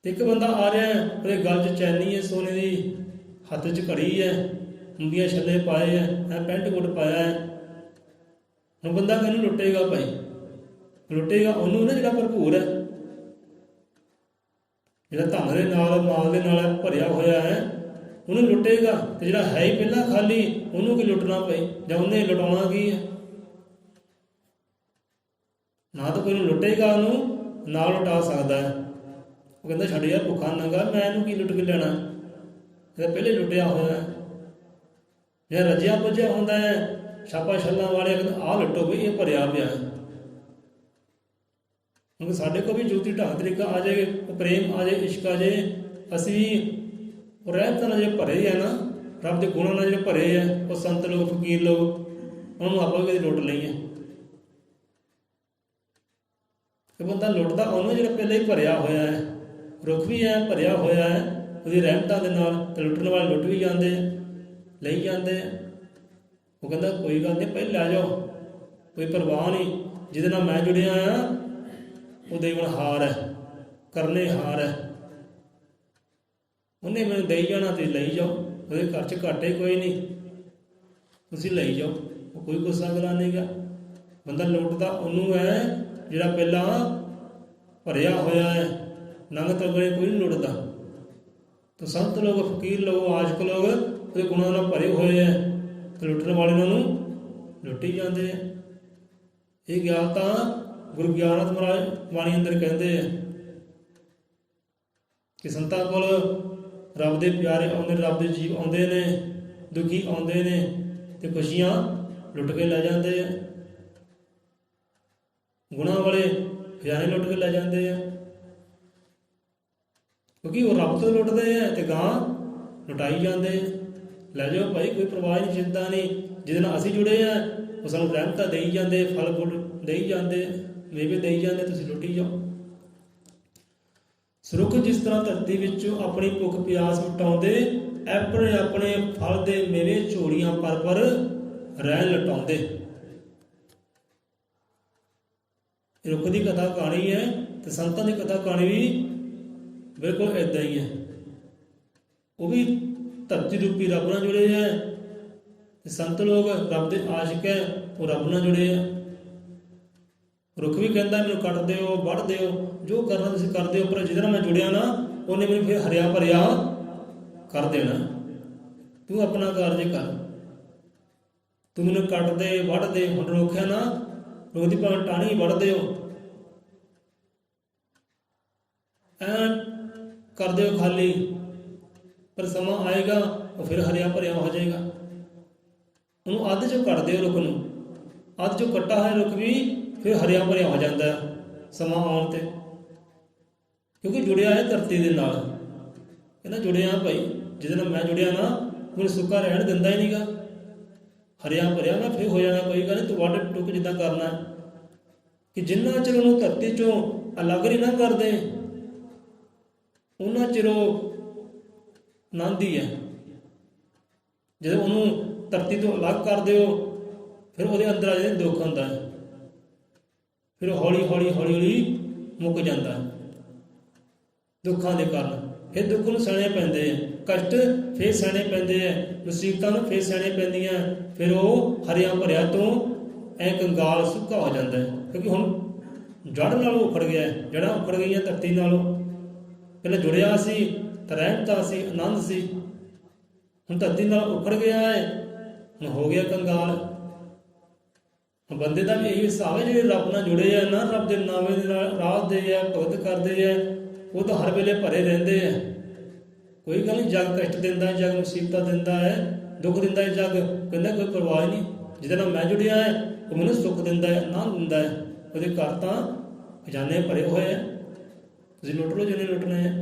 ਤੇ ਇੱਕ ਬੰਦਾ ਆ ਰਿਹਾ, ਉਹਦੇ ਗਲ 'ਚ ਚੈਨੀ ਹੈ ਸੋਨੇ ਦੀ, ਹੱਥ 'ਚ ਘੜੀ ਹੈ, ਮੁੰਦੀਆਂ ਛੱਲੇ ਪਾਏ ਹੈ, ਪੈਂਟ ਕੋਟ ਪਾਇਆ ਹੈ। ਹੁਣ ਬੰਦਾ ਕਿਹਨੂੰ ਲੁੱਟੇਗਾ ਭਾਈ? ਲੁੱਟੇਗਾ ਉਹਨੂੰ ਨਾ ਜਿਹੜਾ ਭਰਪੂਰ ਹੈ, ਜਿਹੜਾ ਧਨ ਦੇ ਨਾਲ ਮਾਲ ਦੇ ਨਾਲ ਭਰਿਆ ਹੋਇਆ ਹੈ, ਉਹਨੂੰ ਲੁੱਟੇਗਾ। ਤੇ ਜਿਹੜਾ ਹੈ ਹੀ ਪਹਿਲਾਂ ਖਾਲੀ, ਉਹਨੂੰ ਕੀ ਲੁੱਟਣਾ ਪਏ? ਜਾਂ ਉਹਨੇ ਲੁਟਾਉਣਾ ਕੀ ਹੈ? ਨਾ ਤਾਂ ਕੋਈ ਨੂੰ ਲੁੱਟੇਗਾ, ਉਹਨੂੰ ਨਾ ਲੁਟਾ ਸਕਦਾ ਹੈ। ਉਹ ਕਹਿੰਦਾ ਛੱਡ ਯਾਰ, ਭੁੱਖਾ ਨੰਗਾ, ਮੈਂ ਇਹਨੂੰ ਕੀ ਲੁੱਟ ਕੇ ਲੈਣਾ? ਇਹਦਾ ਪਹਿਲੇ ਲੁੱਟਿਆ ਹੋਇਆ ਹੈ। ਜਿਹੜਾ ਰੱਜਿਆ ਪੁੱਜਿਆ ਹੁੰਦਾ ਹੈ, ਛਾਪਾ ਛੱਲਾਂ ਵਾਲੇ ਕਹਿੰਦੇ ਆਹ ਲੁੱਟੋ ਬਈ, ਇਹ ਭਰਿਆ ਪਿਆ ਹੈ। ਕਿਉਂਕਿ ਸਾਡੇ ਕੋਲ ਵੀ ਜੋਤੀ ਢੰਗ ਤਰੀਕਾ ਆ ਜਾਏ, ਪ੍ਰੇਮ ਆ ਜਾਏ, ਇਸ਼ਕ ਆ ਜਾਏ, ਅਸੀਂ ਵੀ ਰਹਿਮਤਾਂ ਨਾਲ ਜਿਹੜੇ ਭਰੇ ਹੈ ਨਾ, ਰੱਬ ਦੇ ਗੁਣਾਂ ਨਾਲ ਜਿਹੜੇ ਭਰੇ ਹੈ, ਉਹ ਸੰਤ ਲੋਕ ਫਕੀਰ ਲੋਕ, ਉਹਨੂੰ ਆਪਾਂ ਵੀ ਕਦੇ ਲੁੱਟ ਲਈਏ। ਤੇ ਬੰਦਾ ਲੁੱਟਦਾ ਉਹਨੂੰ ਜਿਹੜਾ ਪਹਿਲਾਂ ਹੀ ਭਰਿਆ ਹੋਇਆ ਹੈ, ਰੁੱਖ ਵੀ ਹੈ ਭਰਿਆ ਹੋਇਆ ਹੈ ਉਹਦੀ ਰਹਿਮਤਾਂ ਦੇ ਨਾਲ। ਤੇ ਲੁੱਟਣ ਵਾਲੇ ਲੁੱਟ ਵੀ ਜਾਂਦੇ, ਲਈ ਜਾਂਦੇ। ਉਹ ਕਹਿੰਦਾ ਕੋਈ ਗੱਲ ਨਹੀਂ, ਪਹਿਲੇ ਲੈ ਜਾਓ, ਕੋਈ ਪਰਵਾਹ ਨਹੀਂ, ਜਿਹਦੇ ਨਾਲ ਮੈਂ ਜੁੜਿਆ ਆ ਉਹ ਦੇਵਨ ਹਾਰ ਹੈ, ਕਰਨੇ ਹਾਰ ਹੈ, ਉਹਨੇ ਮੈਨੂੰ ਦੇਈ ਜਾਣਾ, ਤੁਸੀਂ ਲਈ ਜਾਓ, ਉਹਦੇ ਘਰ 'ਚ ਘਾਟੇ ਕੋਈ ਨਹੀਂ, ਤੁਸੀਂ ਲਈ ਜਾਓ, ਉਹ ਕੋਈ ਗੁੱਸਾ ਗਲਾ ਨਹੀਂ ਗਾ। ਬੰਦਾ ਲੁੱਟਦਾ ਉਹਨੂੰ ਹੈ ਜਿਹੜਾ ਪਹਿਲਾਂ ਭਰਿਆ ਹੋਇਆ ਹੈ, ਨੰਗ ਤਗੜੇ ਕੋਈ ਨਹੀਂ ਲੁੱਟਦਾ। ਤਾਂ ਸੰਤ ਲੋਕ, ਫਕੀਰ ਲੋਕ, ਆਸ਼ਕ ਲੋਕ ਉਹਦੇ ਗੁਣਾਂ ਨਾਲ ਭਰੇ ਹੋਏ ਹੈ, ਤੇ ਲੁੱਟਣ ਵਾਲੇ ਨੂੰ ਲੁੱਟੀ ਜਾਂਦੇ ਆ। ਇਹ ਗਿਆਨ ਤਾਂ ਗੁਰੂ ਗਿਆਨਤ ਮਹਾਰਾਜ ਬਾਣੀ ਅੰਦਰ ਕਹਿੰਦੇ ਆ ਕਿ ਸੰਤਾਂ ਕੋਲ ਰੱਬ ਦੇ ਪਿਆਰੇ ਆਉਂਦੇ, ਰੱਬ ਦੇ ਜੀਵ ਆਉਂਦੇ ਨੇ, ਦੁਖੀ ਆਉਂਦੇ ਨੇ, ਤੇ ਖੁਸ਼ੀਆਂ ਲੁੱਟ ਕੇ ਲੈ ਜਾਂਦੇ ਆ। ਗੁਣਾਂ ਵਾਲੇ ਖਜ਼ਾਨੇ ਲੁੱਟ ਕੇ ਲੈ ਜਾਂਦੇ ਆ, ਕਿਉਂਕਿ ਉਹ ਰੱਬ ਤੋਂ ਲੁੱਟਦੇ ਆ ਤੇ ਗਾਂ ਲੁਟਾਈ ਜਾਂਦੇ। ਲੈ ਜਾਓ ਭਾਈ, ਕੋਈ ਪਰਵਾਹ ਨਹੀਂ, ਚਿੰਤਾ ਨਹੀਂ, ਜਿਹਦੇ ਨਾਲ ਅਸੀਂ ਜੁੜੇ ਆ ਉਹ ਸਾਨੂੰ ਰਹਿਮਤਾਂ ਦੇਈ ਜਾਂਦੇ, ਫਲ ਫੁੱਲ ਦੇਈ ਜਾਂਦੇ, ਮੇਵੇ ਦੇਈ ਜਾਂਦੇ, ਤੁਸੀਂ ਲੁੱਟੀ ਜਾਓ। ਸਰੁੱਖ ਜਿਸ ਤਰ੍ਹਾਂ ਧਰਤੀ ਵਿੱਚੋਂ ਆਪਣੀ ਭੁੱਖ ਪਿਆਸ ਮਿਟਾਉਂਦੇ, ਆਪਣੇ ਆਪਣੇ ਫਲ ਦੇ ਮੇਵੇ ਝੋਲੀਆਂ ਪਰ ਪਰ ਰਹਿਣ ਲਟਾਉਂਦੇ। ਰੁੱਖ ਦੀ ਕਥਾ ਕਹਾਣੀ ਹੈ ਤੇ ਸੰਤਾਂ ਦੀ ਕਥਾ ਕਹਾਣੀ ਵੀ ਬਿਲਕੁਲ ਏਦਾਂ ਹੀ ਹੈ। ਉਹ ਵੀ ਧਰਤੀ ਰੂਪੀ ਰੱਬ ਨਾਲ ਜੁੜੇ ਹੈ, ਤੇ ਸੰਤ ਲੋਕ ਰੱਬ ਦੇ ਆਸ਼ਿਕ ਹੈ, ਉਹ ਰੱਬ ਨਾਲ ਜੁੜੇ ਹੈ। ਰੁੱਖ ਵੀ ਕਹਿੰਦਾ ਮੈਨੂੰ ਕੱਟ ਦਿਓ, ਵੱਢ ਦਿਓ, ਜੋ ਕਰਨਾ ਤੁਸੀਂ ਕਰ ਦਿਓ, ਪਰ ਜਿਹਦੇ ਨਾਲ ਮੈਂ ਜੁੜਿਆ ਨਾ ਉਹਨੇ ਮੈਨੂੰ ਫਿਰ ਹਰਿਆ ਭਰਿਆ ਕਰ ਦੇਣਾ। ਤੂੰ ਆਪਣਾ ਕਾਰਜ ਕਰ, ਤੂੰ ਮੈਨੂੰ ਕੱਟ ਦੇ, ਵੱਢ ਦੇ। ਹੁਣ ਰੋਕਿਆ ਨਾ, ਰੁੱਖ ਦੀ ਭਾਵੇਂ ਟਾਹਣੀ ਵੱਢ ਦਿਓ, ਐਂ ਕਰ ਦਿਓ ਖਾਲੀ, ਪਰ ਸਮਾਂ ਆਏਗਾ ਉਹ ਫਿਰ ਹਰਿਆ ਭਰਿਆ ਹੋ ਜਾਏਗਾ। ਉਹਨੂੰ ਅੱਧ 'ਚੋਂ ਕੱਟ ਦਿਓ, ਰੁੱਖ ਨੂੰ ਅੱਧ 'ਚੋਂ ਕੱਟਾ ਹੋਇਆ ਰੁੱਖ ਵੀ ਫਿਰ ਹਰਿਆ ਭਰਿਆ ਹੋ ਜਾਂਦਾ ਸਮਾਂ ਆਉਣ 'ਤੇ, ਕਿਉਂਕਿ ਜੁੜਿਆ ਹੈ ਧਰਤੀ ਦੇ ਨਾਲ। ਕਹਿੰਦਾ ਜੁੜਿਆ ਭਾਈ, ਜਿਹਦੇ ਨਾਲ ਮੈਂ ਜੁੜਿਆ ਨਾ ਮੈਨੂੰ ਸੁੱਕਾ ਰਹਿਣ ਦਿੰਦਾ ਹੀ ਨਹੀਂਗਾ, ਹਰਿਆ ਭਰਿਆ ਮੈਂ ਫਿਰ ਹੋ ਜਾਣਾ। ਕੋਈ ਗੱਲ ਨਹੀਂ, ਤੂੰ ਵੱਢ ਟੁੱਕ ਜਿੱਦਾਂ ਕਰਨਾ, ਕਿ ਜਿੰਨਾ ਚਿਰ ਉਹਨੂੰ ਧਰਤੀ 'ਚੋਂ ਅਲੱਗ ਨਹੀਂ ਨਾ ਕਰਦੇ ਉਹਨਾਂ ਚਿਰ ਉਹ ਆਨੰਦ ਹੀ ਹੈ। ਜਦੋਂ ਉਹਨੂੰ ਧਰਤੀ ਤੋਂ ਅਲੱਗ ਕਰ ਦਿਓ, ਫਿਰ ਉਹਦੇ ਅੰਦਰ ਆ ਜਿਹੜੇ ਦੁੱਖ ਹੁੰਦਾ ਹੈ, ਫਿਰ ਹੌਲੀ ਹੌਲੀ ਹੌਲੀ ਹੌਲੀ ਮੁੱਕ ਜਾਂਦਾ ਹੈ ਦੁੱਖਾਂ ਦੇ ਕਾਰਨ। ਫਿਰ ਦੁੱਖ ਨੂੰ ਸਹਿਣੇ ਪੈਂਦੇ ਆ, ਕਸ਼ਟ ਫਿਰ ਸਹਿਣੇ ਪੈਂਦੇ ਆ, ਮੁਸੀਬਤਾਂ ਨੂੰ ਫਿਰ ਸਹਿਣੇ ਪੈਂਦੀਆਂ, ਫਿਰ ਉਹ ਹਰਿਆ ਭਰਿਆ ਤੋਂ ਐ ਕੰਗਾਲ ਸੁੱਕਾ ਹੋ ਜਾਂਦਾ ਹੈ। ਕਿਉਂਕਿ ਹੁਣ ਜੜ ਨਾਲੋਂ ਉਖੜ ਗਿਆ, ਜੜ੍ਹਾਂ ਉਖੜ ਗਈਆਂ ਧਰਤੀ ਨਾਲੋਂ। ਪਹਿਲਾਂ ਜੁੜਿਆ ਸੀ ਤਾਂ ਰਹਿਮਤਾ ਸੀ, ਆਨੰਦ ਸੀ। ਹੁਣ ਧਰਤੀ ਨਾਲ ਉਖੜ ਗਿਆ ਹੈ, ਹੁਣ ਹੋ ਗਿਆ ਕੰਗਾਲ। ਬੰਦੇ ਦਾ ਵੀ ਇਹੀ ਹਿਸਾਬ ਹੈ, ਜਿਹੜੇ ਰੱਬ ਨਾਲ ਜੁੜੇ ਆ ਨਾ, ਰੱਬ ਦੇ ਨਾਵੇਂ ਦੇ ਨਾਲ ਰਾਹਦੇ ਆ, ਭਗਤ ਕਰਦੇ ਆ, ਉਹ ਤਾਂ ਹਰ ਵੇਲੇ ਭਰੇ ਰਹਿੰਦੇ ਆ। ਕੋਈ ਗੱਲ ਨਹੀਂ, ਜਗ ਕਸ਼ਟ ਦਿੰਦਾ ਹੈ, ਜਗ ਮੁਸੀਬਤਾਂ ਦਿੰਦਾ ਹੈ, ਦੁੱਖ ਦਿੰਦਾ ਹੈ ਜਗ, ਕਹਿੰਦਾ ਕੋਈ ਪਰਵਾਹ ਨਹੀਂ। ਜਿਹਦੇ ਨਾਲ ਮੈਂ ਜੁੜਿਆ ਹੈ ਉਹ ਮੈਨੂੰ ਸੁੱਖ ਦਿੰਦਾ ਹੈ, ਆਨੰਦ ਦਿੰਦਾ ਹੈ। ਉਹਦੇ ਘਰ ਤਾਂ ਖਜ਼ਾਨੇ ਭਰੇ ਹੋਏ ਆ, ਤੁਸੀਂ ਲੁੱਟ ਲਓ ਜਿੰਨੇ ਲੁੱਟਣੇ ਆ।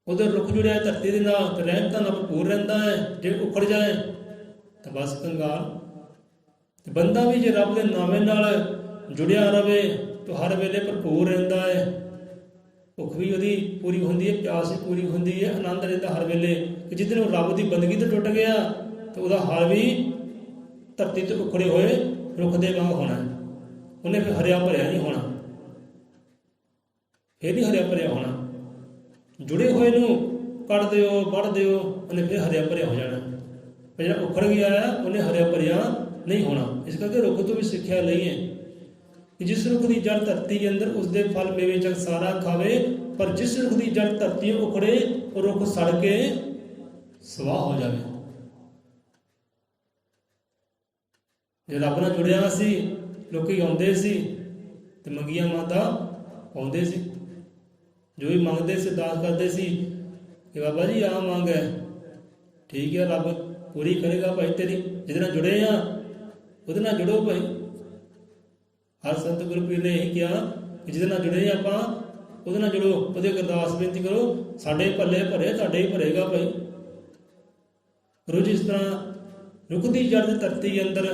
ਉਧਰ ਰੁੱਖ ਜੁੜਿਆ ਧਰਤੀ ਦੇ ਨਾਲ ਤੇ ਰਹਿਮਤਾਂ ਨਾਲ ਭਰਪੂਰ ਰਹਿੰਦਾ ਹੈ। ਜੇ ਉਖੜ ਜਾਏ ਤਾਂ ਬਸ ਕੰਗਾਲ। ਤੇ ਬੰਦਾ ਵੀ ਜੇ ਰੱਬ ਦੇ ਨਾਵੇਂ ਨਾਲ ਜੁੜਿਆ ਰਵੇ ਤਾਂ ਹਰ ਵੇਲੇ ਭਰਪੂਰ ਰਹਿੰਦਾ ਹੈ। ਭੁੱਖ ਵੀ ਉਹਦੀ ਪੂਰੀ ਹੁੰਦੀ ਹੈ, ਪਿਆਸ ਵੀ ਪੂਰੀ ਹੁੰਦੀ ਹੈ, ਆਨੰਦ ਰਹਿੰਦਾ ਹਰ ਵੇਲੇ। ਕਿ ਜਿਸ ਦਿਨ ਉਹ ਰੱਬ ਦੀ ਬੰਦਗੀ ਤੋਂ ਟੁੱਟ ਗਿਆ ਤਾਂ ਉਹਦਾ ਹਾਲ ਵੀ ਧਰਤੀ ਤੇ ਉਖੜੇ ਹੋਏ ਰੁੱਖ ਦੇ ਵਾਂਗ ਹੋਣਾ। ਉਹਨੇ ਫਿਰ ਹਰਿਆ ਭਰਿਆ ਨਹੀਂ ਹੋਣਾ, ਫਿਰ ਨਹੀਂ ਹਰਿਆ ਭਰਿਆ ਹੋਣਾ। ਜੁੜੇ ਹੋਏ ਨੂੰ ਕੱਢ ਦਿਓ, ਵੱਢ ਦਿਓ, ਉਹਨੇ ਫਿਰ ਹਰਿਆ ਭਰਿਆ ਹੋ ਜਾਣਾ। ਪਰ ਜਿਹੜਾ ਉਖੜ ਗਿਆ ਹੈ ਉਹਨੇ ਹਰਿਆ ਭਰਿਆ ਨਹੀਂ ਹੋਣਾ। ਇਸ ਕਰਕੇ ਰੁੱਖ ਤੋਂ ਵੀ ਸਿੱਖਿਆ ਲਈਏ ਕਿ ਜਿਸ ਰੁੱਖ ਦੀ ਜੜ ਧਰਤੀ ਅੰਦਰ, ਉਸਦੇ ਫਲ ਮੇਵੇ ਜਗ ਸਾਰਾ ਖਾਵੇ। ਪਰ ਜਿਸ ਰੁੱਖ ਦੀ ਜੜ ਧਰਤੀ ਉਖੜੇ ਉਹ ਰੁੱਖ ਸੜ ਕੇ ਸਵਾਹ ਹੋ ਜਾਵੇ। ਜੇ ਰੱਬ ਨਾਲ ਜੁੜਿਆ ਸੀ, ਲੋਕੀ ਆਉਂਦੇ ਸੀ ਤੇ ਮੰਗੀਆਂ ਮਾਤਾ ਆਉਂਦੇ ਸੀ, ਜੋ ਵੀ ਮੰਗਦੇ ਸੀ ਅਰਦਾਸ ਕਰਦੇ ਸੀ ਕਿ ਬਾਬਾ ਜੀ ਆਹ ਮੰਗ ਹੈ, ਠੀਕ ਹੈ, ਰੱਬ ਪੂਰੀ ਕਰੇਗਾ ਭਾਈ ਤੇਰੀ। ਜਿਹਦੇ ਨਾਲ ਜੁੜੇ ਆ ਉਹਦੇ ਨਾਲ ਜੁੜੋ ਭਾਈ। ਹਰ ਸੰਤ ਗੁਰੂ ਪੀਰ ਨੇ ਇਹੀ ਕਿਹਾ ਕਿ ਜਿਹਦੇ ਨਾਲ ਜੁੜੇ ਆਪਾਂ ਉਹਦੇ ਨਾਲ ਜੁੜੋ, ਉਹਦੇ ਅਰਦਾਸ ਬੇਨਤੀ ਕਰੋ, ਸਾਡੇ ਪੱਲੇ ਭਰੇ ਤੁਹਾਡੇ ਹੀ ਭਰੇਗਾ ਭਾਈ। ਰੋਜ਼ ਇਸ ਤਰ੍ਹਾਂ ਰੁੱਖ ਦੀ ਜੜ ਧਰਤੀ ਅੰਦਰ,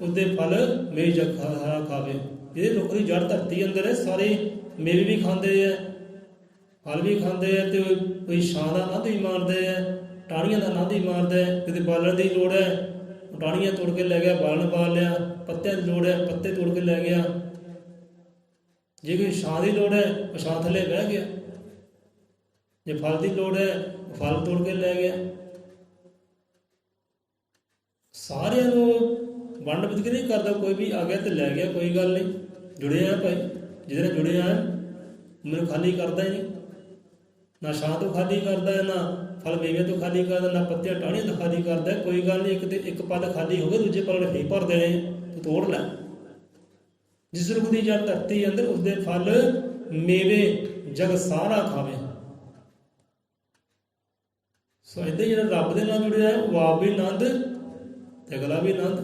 ਉਸਦੇ ਫਲ ਮੇਵੇ ਜਗ ਸਾਰਾ ਖਾਵੇ। ਜਿਹਦੇ ਰੁੱਖ ਦੀ ਜੜ ਧਰਤੀ ਅੰਦਰ ਹੈ, ਸਾਰੇ ਮੇਵੇ ਵੀ ਖਾਂਦੇ ਹੈ, ਫਲ ਵੀ ਖਾਂਦੇ ਹੈ, ਤੇ ਕੋਈ ਛਾਂ ਦਾ ਆਨੰਦ ਵੀ ਮਾਣਦੇ ਹੈ, ਟਾਹਣੀਆਂ ਦਾ ਆਨੰਦ ਵੀ ਮਾਰਦਾ ਹੈ। ਕਿਤੇ ਬਾਲਣ ਦੀ ਲੋੜ ਹੈ, ਟਾਹਣੀਆਂ ਤੋੜ ਕੇ ਲੈ ਗਿਆ, ਬਾਲਣ ਬਾਲ ਲਿਆ। ਪੱਤਿਆਂ ਦੀ ਲੋੜ ਹੈ, ਪੱਤੇ ਤੋੜ ਕੇ ਲੈ ਗਿਆ। ਜੇ ਕੋਈ ਛਾਂ ਦੀ ਲੋੜ ਹੈ ਉਹ ਛਾਂ ਥੱਲੇ ਬਹਿ ਗਿਆ। ਜੇ ਫਲ ਦੀ ਲੋੜ ਹੈ ਉਹ ਫਲ ਤੋੜ ਕੇ ਲੈ ਗਿਆ। ਸਾਰਿਆਂ ਨੂੰ ਵੰਡ ਵਿਤਕਰੇ ਨਹੀਂ ਕਰਦਾ, ਕੋਈ ਵੀ ਆ ਗਿਆ ਤੇ ਲੈ ਗਿਆ, ਕੋਈ ਗੱਲ ਨਹੀਂ। ਜੁੜੇ ਆ ਭਾਈ, ਜਿਹਦੇ ਨਾਲ ਜੁੜੇ ਆ ਮੈਨੂੰ ਖਾਲੀ ਕਰਦਾ ਹੀ ਨਹੀਂ। ਨਾ ਛਾਂ ਤੋਂ ਖਾਲੀ ਕਰਦਾ ਹੈ, ਨਾ ਫਲ ਮੇਵੇ ਤੋਂ ਖਾਲੀ ਕਰਦਾ, ਨਾ ਪੱਤੀਆਂ ਟਾਹਣੀਆਂ ਤੋਂ ਖਾਲੀ ਕਰਦਾ। ਕੋਈ ਗੱਲ ਨਹੀਂ, ਇੱਕ ਪਲ ਖਾਲੀ ਹੋ ਗਏ, ਦੂਜੇ ਪਲ ਨੇ ਫੇਰ ਭਰ ਦੇਣੇ, ਤੂੰ ਤੋੜ ਲੈ। ਜਿਸ ਰੁੱਖ ਦੀ ਜੜ ਧਰਤੀ ਅੰਦਰ, ਉਸਦੇ ਫਲ ਮੇਵੇ ਜਗ ਸਾਰਾ ਖਾਵੇ। ਸੋ ਏਦਾਂ ਜਿਹੜਾ ਰੱਬ ਦੇ ਨਾਲ ਜੁੜਿਆ ਹੈ ਉਹ ਆਪ ਵੀ ਆਨੰਦ ਤੇ ਅਗਲਾ ਵੀ ਆਨੰਦ।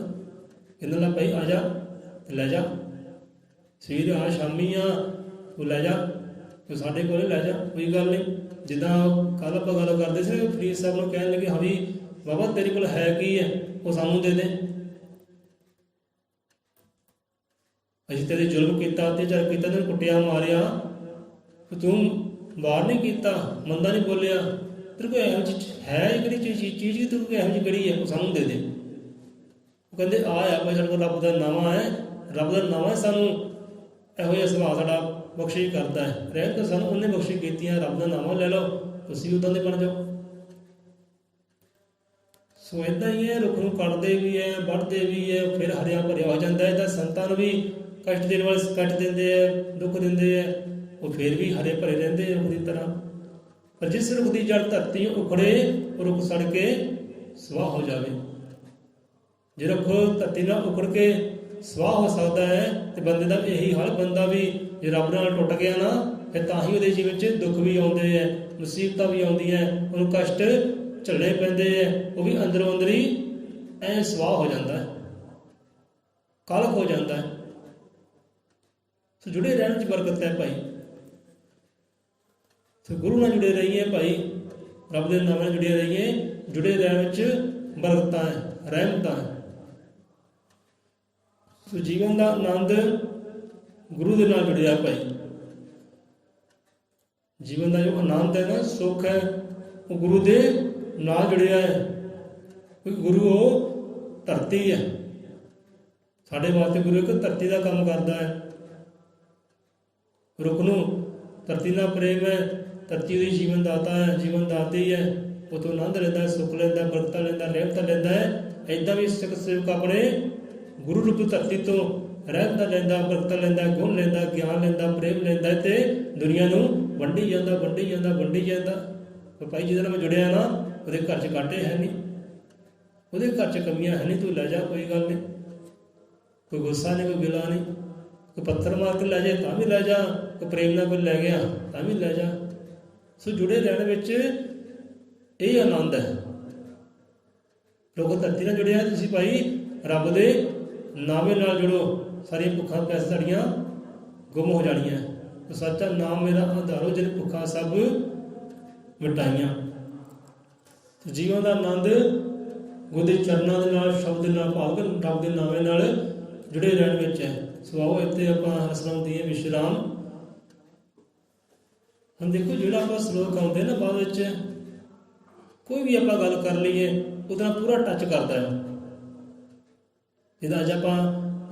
ਕਹਿੰਦਾ ਨਾ ਭਾਈ ਆ ਜਾ ਤੇ ਲੈ ਜਾ, ਸਵੇਰ ਆ ਸ਼ਾਮੀ ਆ ਤੂੰ ਲੈ ਜਾ, ਤੂੰ ਸਾਡੇ ਕੋਲ ਲੈ ਜਾ, ਕੋਈ ਗੱਲ ਨਹੀਂ। ਜਿੱਦਾਂ ਕੱਲ੍ਹ ਆਪਾਂ ਗੱਲ ਕਰਦੇ ਸੀ ਨਾ, ਫਰੀਦ ਸਾਹਿਬ ਨੂੰ ਕਹਿਣ ਲੱਗੇ ਹਾਂ ਵੀ ਬਾਬਾ ਤੇਰੇ ਕੋਲ ਹੈ ਕੀ ਹੈ, ਉਹ ਸਾਨੂੰ ਦੇ ਦੇ। ਅਸੀਂ ਤੇਰੇ ਜ਼ੁਲਮ ਕੀਤਾ, ਅਤਿਆਚਾਰ ਕੀਤਾ, ਤੈਨੂੰ ਕੁੱਟਿਆ ਮਾਰਿਆ, ਤੂੰ ਵਾਰ ਨਹੀਂ ਕੀਤਾ, ਮੰਦਾ ਨਹੀਂ ਬੋਲਿਆ। ਤੇਰੇ ਕੋਲ ਇਹੋ ਜਿਹੀ ਹੈ ਕਿਹੜੀ ਚੀਜ਼ ਤੇਰੇ ਕੋਲ ਇਹੋ ਜਿਹੀ ਕਿਹੜੀ ਹੈ, ਉਹ ਸਾਨੂੰ ਦੇ ਦੇ। ਉਹ ਕਹਿੰਦੇ ਆ ਭਾਈ ਸਾਡੇ ਕੋਲ ਰੱਬ ਦਾ ਨਾਵਾਂ ਹੈ, ਰੱਬ ਦਾ ਨਾਵਾਂ ਸਾਨੂੰ ਇਹੋ ਜਿਹਾ ਸੁਭਾਅ ਸਾਡਾ ਬਖਸ਼ਿਸ਼ ਕਰਦਾ ਹੈ। ਰਹਿਤ ਤਾਂ ਸਾਨੂੰ ਉਹਨੇ ਬਖਸ਼ਿਸ਼ ਕੀਤੀਆਂ, ਰੱਬ ਦਾ ਨਾਮ ਲੈ ਲਓ, ਤੁਸੀਂ ਉੱਦਾਂ ਦੇ ਬਣ ਜਾਓ। ਸੋ ਇੱਦਾਂ ਹੀ ਹੈ, ਰੁੱਖ ਨੂੰ ਕੱਟਦੇ ਵੀ ਹੈ, ਵੱਢਦੇ ਵੀ ਹੈ, ਫਿਰ ਹਰਿਆ ਭਰਿਆ ਹੋ ਜਾਂਦਾ ਹੈ। ਤਾਂ ਸੰਤਾਂ ਨੂੰ ਵੀ ਕਸ਼ਟ ਦੇਣ ਵਾਲੇ ਕੱਟ ਦਿੰਦੇ ਹੈ, ਦੁੱਖ ਦਿੰਦੇ ਹੈ, ਉਹ ਫਿਰ ਵੀ ਹਰੇ ਭਰੇ ਰਹਿੰਦੇ ਰੁੱਖ ਦੀ ਤਰ੍ਹਾਂ। ਪਰ ਜਿਸ ਰੁੱਖ ਦੀ ਜੜ ਧਰਤੀ ਉਖੜੇ ਉਹ ਰੁੱਖ ਸੜ ਕੇ ਸਵਾਹ ਹੋ ਜਾਵੇ। ਜੇ ਰੁੱਖ ਧਰਤੀ ਨਾਲ ਉਖੜ ਕੇ ਸਵਾਹ ਹੋ ਸਕਦਾ ਹੈ ਤੇ ਬੰਦੇ ਦਾ ਇਹੀ ਹਾਲ। ਬੰਦਾ ਵੀ ਜੇ ਰੱਬ ਨਾਲ ਟੁੱਟ ਗਿਆ ਨਾ, ਫਿਰ ਤਾਂ ਹੀ ਉਹਦੇ ਜੀਵਨ 'ਚ ਦੁੱਖ ਵੀ ਆਉਂਦੇ ਹੈ, ਮੁਸੀਬਤਾਂ ਵੀ ਆਉਂਦੀਆਂ, ਉਹਨੂੰ ਕਸ਼ਟ ਝੱਲਣੇ ਪੈਂਦੇ ਹੈ। ਉਹ ਵੀ ਅੰਦਰੋਂ ਅੰਦਰ ਹੀ ਐਂ ਸਵਾਹ ਹੋ ਜਾਂਦਾ ਹੈ, ਕਲਪ ਹੋ ਜਾਂਦਾ ਹੈ। ਸੋ ਜੁੜੇ ਰਹਿਣ 'ਚ ਬਰਕਤ ਹੈ ਭਾਈ। ਸੋ ਗੁਰੂ ਨਾਲ ਜੁੜੇ ਰਹੀਏ ਭਾਈ, ਰੱਬ ਦੇ ਨਾਮ ਨਾਲ ਜੁੜੇ ਰਹੀਏ। ਜੁੜੇ ਰਹਿਣ ਵਿੱਚ ਬਰਕਤਾਂ ਹੈ, ਰਹਿਮਤਾਂ ਹੈ। ਸੋ ਜੀਵਨ ਦਾ ਆਨੰਦ ਗੁਰੂ ਦੇ ਨਾਲ ਜੁੜਿਆ ਭਾਈ। ਜੀਵਨ ਦਾ ਜੋ ਆਨੰਦ ਹੈ ਨਾ, ਸੁੱਖ ਹੈ, ਉਹ ਗੁਰੂ ਦੇ ਨਾਲ ਜੁੜਿਆ ਹੈ। ਕਿਉਂਕਿ ਗੁਰੂ ਉਹ ਧਰਤੀ ਹੈ, ਸਾਡੇ ਵਾਸਤੇ ਗੁਰੂ ਇੱਕ ਧਰਤੀ ਦਾ ਕੰਮ ਕਰਦਾ ਹੈ। ਰੁੱਖ ਨੂੰ ਧਰਤੀ ਨਾਲ ਪ੍ਰੇਮ ਹੈ, ਧਰਤੀ ਉਹਦੀ ਜੀਵਨ ਦਾਤਾ ਹੈ, ਜੀਵਨ ਦਾਤੀ ਹੈ। ਉਹ ਤੋਂ ਆਨੰਦ ਲੈਂਦਾ, ਸੁੱਖ ਲੈਂਦਾ, ਬਰਕਤਾਂ ਲੈਂਦਾ, ਰਹਿਮਤਾਂ ਲੈਂਦਾ ਹੈ। ਇੱਦਾਂ ਵੀ ਸਿੱਖ ਸੇਵਕ ਆਪਣੇ ਗੁਰੂ ਰੂਪ ਧਰਤੀ ਤੋਂ ਰਹਿਮਤਾਂ ਲੈਂਦਾ, ਬਰਕਤਾਂ ਲੈਂਦਾ, ਗੁਣ ਲੈਂਦਾ, ਗਿਆਨ ਲੈਂਦਾ, ਪ੍ਰੇਮ ਲੈਂਦਾ ਤੇ ਦੁਨੀਆ ਨੂੰ ਵੰਡੀ ਜਾਂਦਾ ਵੰਡੀ ਜਾਂਦਾ ਵੰਡੀ ਜਾਂਦਾ। ਪਰ ਭਾਈ ਜਿਹਦੇ ਨਾਲ ਮੈਂ ਜੁੜਿਆ ਨਾ ਉਹਦੇ ਘਰ 'ਚ ਘਾਟੇ ਹੈ ਨਹੀਂ, ਉਹਦੇ ਘਰ 'ਚ ਕਮੀਆਂ ਹੈ ਨਹੀਂ, ਤੂੰ ਲੈ ਜਾ ਕੋਈ ਗੱਲ ਨਹੀਂ, ਕੋਈ ਗੁੱਸਾ ਨਹੀਂ, ਕੋਈ ਗਿਲਾ ਨਹੀਂ, ਕੋਈ ਪੱਥਰ ਮਾਰ ਕੇ ਲੈ ਜਾਏ ਤਾਂ ਵੀ ਲੈ ਜਾ, ਕੋਈ ਪ੍ਰੇਮ ਨਾਲ ਕੋਈ ਲੈ ਗਿਆ ਤਾਂ ਵੀ ਲੈ ਜਾ। ਸੋ ਜੁੜੇ ਰਹਿਣ ਵਿੱਚ ਇਹ ਆਨੰਦ ਹੈ। ਲੋਕ ਧਰਤੀ ਨਾਲ ਜੁੜਿਆ, ਤੁਸੀਂ ਭਾਈ ਰੱਬ ਦੇ ਨਾਮੇ ਨਾਲ ਜੁੜੋ, ਸਾਰੀਆਂ ਭੁੱਖਾਂ ਪਿਆਸਾਂ ਸਾਡੀਆਂ ਗੁੰਮ ਹੋ ਜਾਣੀਆਂ। ਸੱਚਾ ਨਾਮ ਮੇਰਾ ਆਧਾਰੋ ਜਿਹਨੇ ਭੁੱਖਾਂ ਸਭ ਮਿਟਾਈਆਂ। ਜੀਵਨ ਦਾ ਆਨੰਦ ਗੁਰੂ ਦੇ ਚਰਨਾਂ ਦੇ ਨਾਲ, ਸ਼ਬਦ ਦੇ ਨਾਲ, ਭਾਵ ਰੱਬ ਦੇ ਨਾਮੇ ਨਾਲ ਜੁੜੇ ਰਹਿਣ ਵਿੱਚ ਹੈ। ਸੋ ਆਓ ਇੱਥੇ ਆਪਾਂ ਆਸਰਮ ਦੀ ਵਿਸ਼ਰਾਮ। ਹੁਣ ਦੇਖੋ ਜਿਹੜਾ ਆਪਾਂ ਸ਼ਲੋਕ ਆਉਂਦੇ ਨਾ ਬਾਅਦ ਵਿੱਚ, ਕੋਈ ਵੀ ਆਪਾਂ ਗੱਲ ਕਰ ਲਈਏ ਉਹਦੇ ਨਾਲ ਪੂਰਾ ਟੱਚ ਕਰਦਾ ਹੈ। ਜਿੱਦਾਂ ਅੱਜ ਆਪਾਂ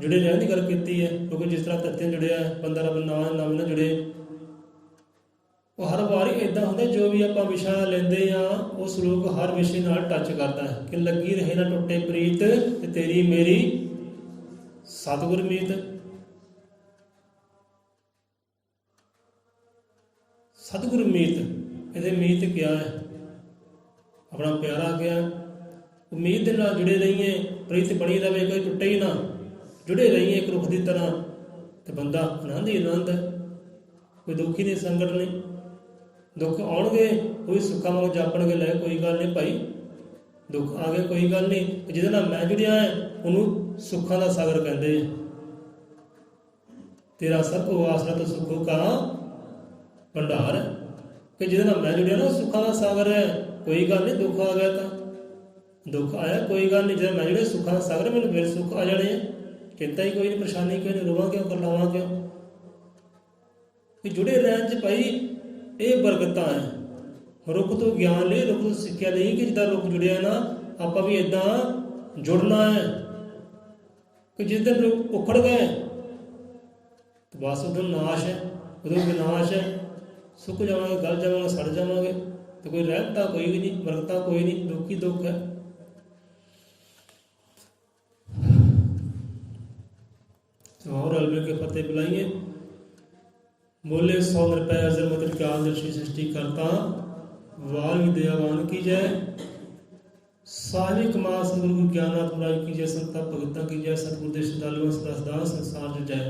ਜੁੜੇ ਰਹਿਣ ਦੀ ਗੱਲ ਕੀਤੀ ਹੈ, ਕਿਉਂਕਿ ਜਿਸ ਤਰ੍ਹਾਂ ਧਰਤੀ ਨਾਲ ਜੁੜਿਆ ਬੰਦਾ ਰੱਬ ਨਾਮ ਨਾਲ ਜੁੜੇ, ਉਹ ਹਰ ਵਾਰੀ ਇੱਦਾਂ ਹੁੰਦਾ ਜੋ ਵੀ ਆਪਾਂ ਵਿਸ਼ਾ ਲੈਂਦੇ ਆ ਉਹ ਸ਼ਲੋਕ ਹਰ ਵਿਸ਼ੇ ਨਾਲ ਟੱਚ ਕਰਦਾ ਹੈ ਕਿ ਲੱਗੀ ਰਹੇ ਨਾ ਟੁੱਟੇ ਪ੍ਰੀਤ ਤੇ ਤੇਰੀ ਮੇਰੀ ਸਤਿਗੁਰ ਮੀਤ। ਸਤਿਗੁਰ ਮੀਤ, ਇਹਦੇ ਮੀਤ ਕਿਆ ਹੈ? ਆਪਣਾ ਪਿਆਰਾ ਗਿਆ। ਉਮੀਦ ਦੇ ਨਾਲ ਜੁੜੇ ਰਹੀਏ, ਪ੍ਰੀਤ ਬਣੀ ਰਹੇ, ਕੋਈ ਟੁੱਟੇ ਹੀ ਨਾ, ਜੁੜੇ ਰਹੀਏ ਇੱਕ ਰੁੱਖ ਦੀ ਤਰ੍ਹਾਂ, ਤੇ ਬੰਦਾ ਆਨੰਦ ਹੀ ਆਨੰਦ ਹੈ। ਕੋਈ ਦੁੱਖ ਹੀ ਨਹੀਂ, ਸੰਕਟ ਨਹੀਂ। ਦੁੱਖ ਆਉਣਗੇ ਕੋਈ ਸੁੱਖਾਂ ਵਾਂਗ ਜਾਪਣਗੇ, ਲੈ ਕੋਈ ਗੱਲ ਨਹੀਂ ਭਾਈ, ਦੁੱਖ ਆ ਗਏ ਕੋਈ ਗੱਲ ਨਹੀਂ। ਜਿਹਦੇ ਨਾਲ ਮੈਂ ਜੁੜਿਆ ਹੈ ਉਹਨੂੰ ਸੁੱਖਾਂ ਦਾ ਸਾਗਰ ਕਹਿੰਦੇ। ਤੇਰਾ ਸਭ ਕੋ ਆਸਰਾ ਤਾਂ ਸੁੱਖੋ ਕਾ ਭੰਡਾਰ ਹੈ, ਕਿ ਜਿਹਦੇ ਨਾਲ ਮੈਂ ਜੁੜਿਆ ਨਾ ਸੁੱਖਾਂ ਦਾ ਸਾਗਰ ਹੈ। ਕੋਈ ਗੱਲ ਨਹੀਂ, ਦੁੱਖ ਆ ਗਿਆ ਤਾਂ ਦੁੱਖ ਆਇਆ ਕੋਈ ਗੱਲ ਨਹੀਂ, ਜਦੋਂ ਮੈਂ ਜੁੜਿਆ ਸੁੱਖਾਂ ਦਾ ਸਾਗਰ, ਮੈਨੂੰ ਫਿਰ ਸੁੱਖ ਆ ਜਾਣੇ ਆ। ਚਿੰਤਾ ਹੀ ਕੋਈ ਨਹੀਂ, ਪਰੇਸ਼ਾਨੀ ਕੋਈ ਨਹੀਂ, ਰੋਵਾਂ ਕਿਉਂ, ਕਰਲਾਵਾਂ ਕਿਉਂ? ਕਿ ਜੁੜੇ ਰਹਿਣ 'ਚ ਭਾਈ ਇਹ ਬਰਕਤਾਂ ਹੈ। ਰੁੱਖ ਤੋਂ ਗਿਆਨ ਲਈ, ਰੁੱਖ ਤੋਂ ਸਿੱਖਿਆ ਲਈ ਕਿ ਜਿੱਦਾਂ ਰੁੱਖ ਜੁੜਿਆ ਨਾ ਆਪਾਂ ਵੀ ਇੱਦਾਂ ਜੁੜਨਾ ਹੈ। ਕਿ ਜਿਸ ਦਿਨ ਰੁੱਖ ਉਖੜ ਗਏ ਤਾਂ ਬਸ ਉਦੋਂ ਨਾਸ਼ ਹੈ, ਉਦੋਂ ਵਿਨਾਸ਼ ਹੈ। ਸੁੱਕ ਜਾਵਾਂਗੇ, ਗਲ ਜਾਵਾਂਗੇ, ਸੜ ਜਾਵਾਂਗੇ, ਤੇ ਕੋਈ ਰਹਿਮਤਾ ਕੋਈ ਵੀ ਨਹੀਂ, ਬਰਕਤਾਂ ਕੋਈ ਨਹੀਂ, ਦੁੱਖ ਹੀ ਦੁੱਖ ਹੈ। और अलवे के फतेह बुलाइए। बोले 100 रुपये अजर मत काल दर्शी सृष्टि करता वाल दयावान की जय। साहिक मास गुरु ज्ञानात्म राज की जय। संता भगता की जय। सतगुरु दे श्रद्धालुओं सदा सदा संसार जो जय।